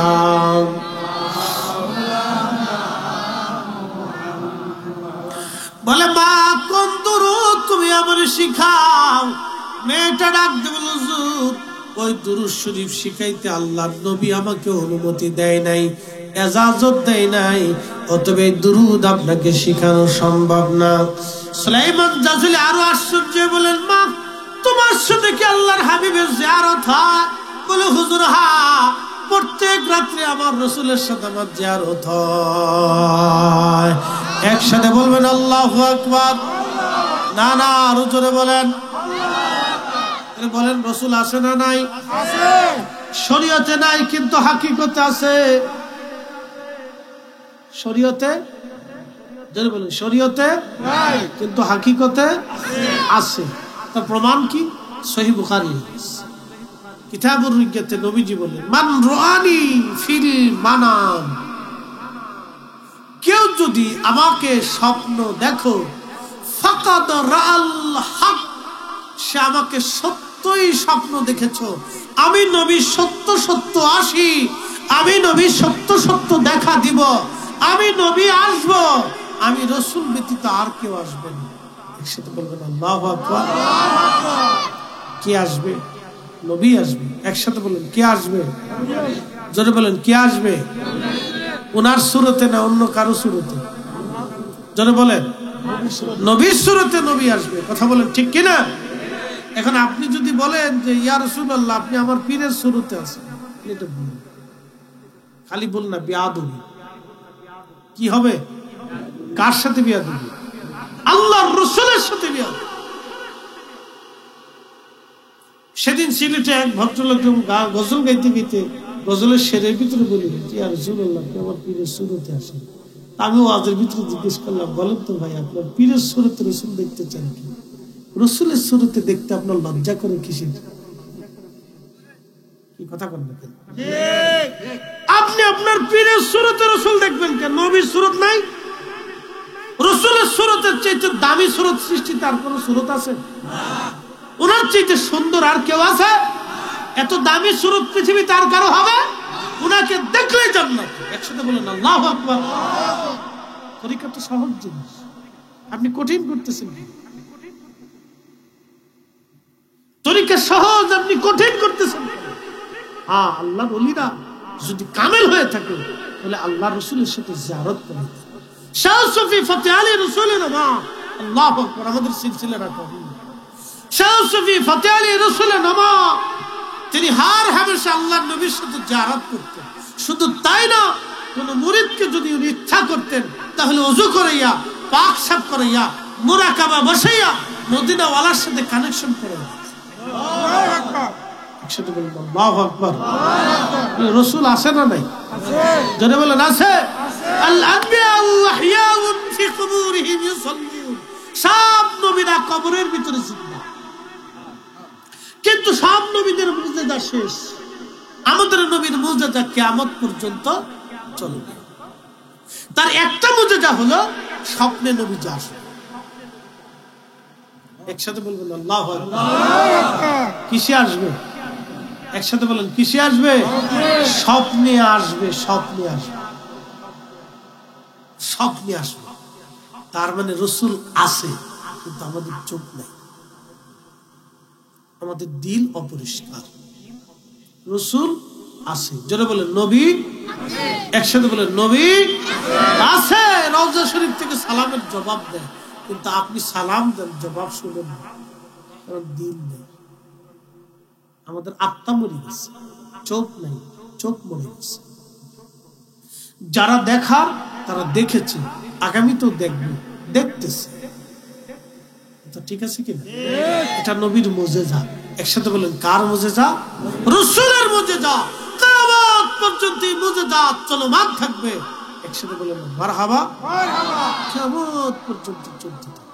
বলে মা কোন দুরূদ তুমি আমার শিখাও। মেয়েটা ডাক দেবে, হুজুর ওই দুরূদ শরীফ শিখাইতে আল্লাহর নবী আমাকে অনুমতি দেয় নাই, ইজাজত দেয় নাই, অতএব এই দুরূদ আপনাকে শিখানো সম্ভব না। সুলাইমান জাজুলি আরো আশ্চর্য বলেন, মা তোমার সাথে কি আল্লাহর হাবিবের জিয়ারত হয়? বলে হুজুর হ্যাঁ, প্রত্যেক রাত্রে আমার রাসূলের সাথে আমার জিয়ারত হয়। একসাথে বলবেন আল্লাহু আকবার। না না আরো জোরে বলেন। বলেন রাসূল আছে না নাই? আছে। শরীয়তে নাই কিন্তু হাকিকতে আছে। শরীয়তে জোরে বলেন, শরীয়তে নাই কিন্তু হাকিকতে আছে। তার প্রমাণ কি? সহিহ বুখারী কিতাবুর রিজ্ঞাতে নবীজি বলেন, মান রাআনি ফিল মানাম, কেউ যদি আমাকে স্বপ্ন দেখো, ফাকাদ রাআল হক, সে আমাকে সত্যই স্বপ্ন দেখেছো। আমি নবী সত্য সত্য আসি, আমি নবী সত্য সত্য দেখা দিব, আমি নবী আসব, আমি রাসূল ব্যতীত আর কেউ আসবে না। একসাথে বলবেন আল্লাহু আকবার। কে আসবে? নবী আসবে। একসাথে বলেন কে আসবে? জোরে বলেন কে আসবে? ওনার সুরতে না অন্য কারো সুরতে? জোরে বলেন নবীর সুরতে নবী আসবে। কথা বলেন ঠিক কিনা? এখন আপনি যদি বলেন যে ইয়া রাসূলুল্লাহ আপনি আমার পীরের সুরতে আছেন, এটা ভুল। খালি বল না, বেয়াদবি। কি হবে? কার সাথে বেয়াদবি? আল্লাহর রাসূলের সাথে বেয়াদবি। সেদিন সিলেটে এক ভদ্রলোক গজল গাইতে গাইতে গজলের শেরের ভিতরে বলি, ইয়া রাসূলুল্লাহ আপনি আমার পীরের সুরতে আসেন। আমি ওয়াজের ভিতরে জিজ্ঞেস করলাম, বলেন তো ভাই আপনার পীরের সুরতে রাসূল দেখতে চান কি? রাসূলের সুরতে দেখতে আপনার লজ্জা করে কিসের? কি কথা বলেন? আপনি আপনার পীরের সুরতে রাসূল দেখবেন কেন? নবীর সুরত নাই? রাসূলের সুরতের চাইতে দামি সুরত সৃষ্টিতে আর কোন সুরত আছে? ওনার চাইতে সুন্দর আর কেউ আছে? এত দামি সুরত পৃথিবীতে আর কারো হবে? উনাকে দেখলে জান্নাত। একসাথে বলেন আল্লাহু আকবার। তরিকা তো সহজ জিনিস, আপনি কঠিন করতেছেন। তরিকা সহজ, আপনি কঠিন করতেছেন। হ্যাঁ, আল্লাহর ওলিরা যদি কামেল হয়ে থাকে তাহলে আল্লাহ রাসূলের সাথে জিয়ারত করে। শাহ সুফি ফতেহ আলী রাসূলের নাম, আল্লাহু আকবার, আমাদের সিলসিলা রাখা। শাহ সুফি ফতেহ আলী রাসূলের নাম, তিনি হার হামেশা আল্লাহর নবীর সাথে জিয়ারত করতেন। শুধু তাই না, কোন মুরিদকে যদি উনি ইচ্ছা করতেন তাহলে ওযু করাইয়া, পাক সাফ করাইয়া, মুরাকাবা বসাইয়া মদিনা ওয়ালার সাথে কানেকশন করে। আল্লাহু আকবার। একসাথে বলুন আল্লাহু আকবার। রাসূল আছে না নাই? আছে। জোরে বলেন আছে। আল আনবিয়া ওয়াহইয়াউন ফি কুবুরিহিম ইউসাল্লুন, সব নবীরা কবরের ভিতরে জিন্দা, কিন্তু সব নবীদের মুজিজা শেষ। আমাদের নবীর মুজিজা কিয়ামত পর্যন্ত চলবে। তার একটা মুজিজা হলো স্বপ্নে নবী আসবে। একসাথে বলবেন আল্লাহু আকবার। কিসে আসবে? একসাথে বলেন কিসে আসবে? স্বপ্নে আসবে। স্বপ্নে আসবে। সব নিয়ে আসবে। তার মানে রসুল আছে, কিন্তু আমাদের চোখ নাই, আমাদের দিল অপরিষ্কার। রসুল আছে, জোরে বলেন নবী, একসাথে বলেন নবী আছে। রওজা শরীফ থেকে সালামের জবাব দেয়, কিন্তু আপনি সালাম দেন, জবাব শুনেন না, কারণ দিল নেই। আমাদের আত্মা মরে গেছে, চোখ নাই, চোখ মরে গেছে। যারা দেখার তারা দেখেছে, আগামী তো দেখবে, দেখতেছে। ঠিক আছে কিনা? এটা নবীর মুজিজা। একসাথে বলেন কার মুজিজা? রাসূলের মুজিজা। কিয়ামত পর্যন্ত এই মুজিজা চলমান থাকবে। একসাথে বলেন মারহাবা, মারহাবা। কিয়ামত পর্যন্ত চলতে থাকবে।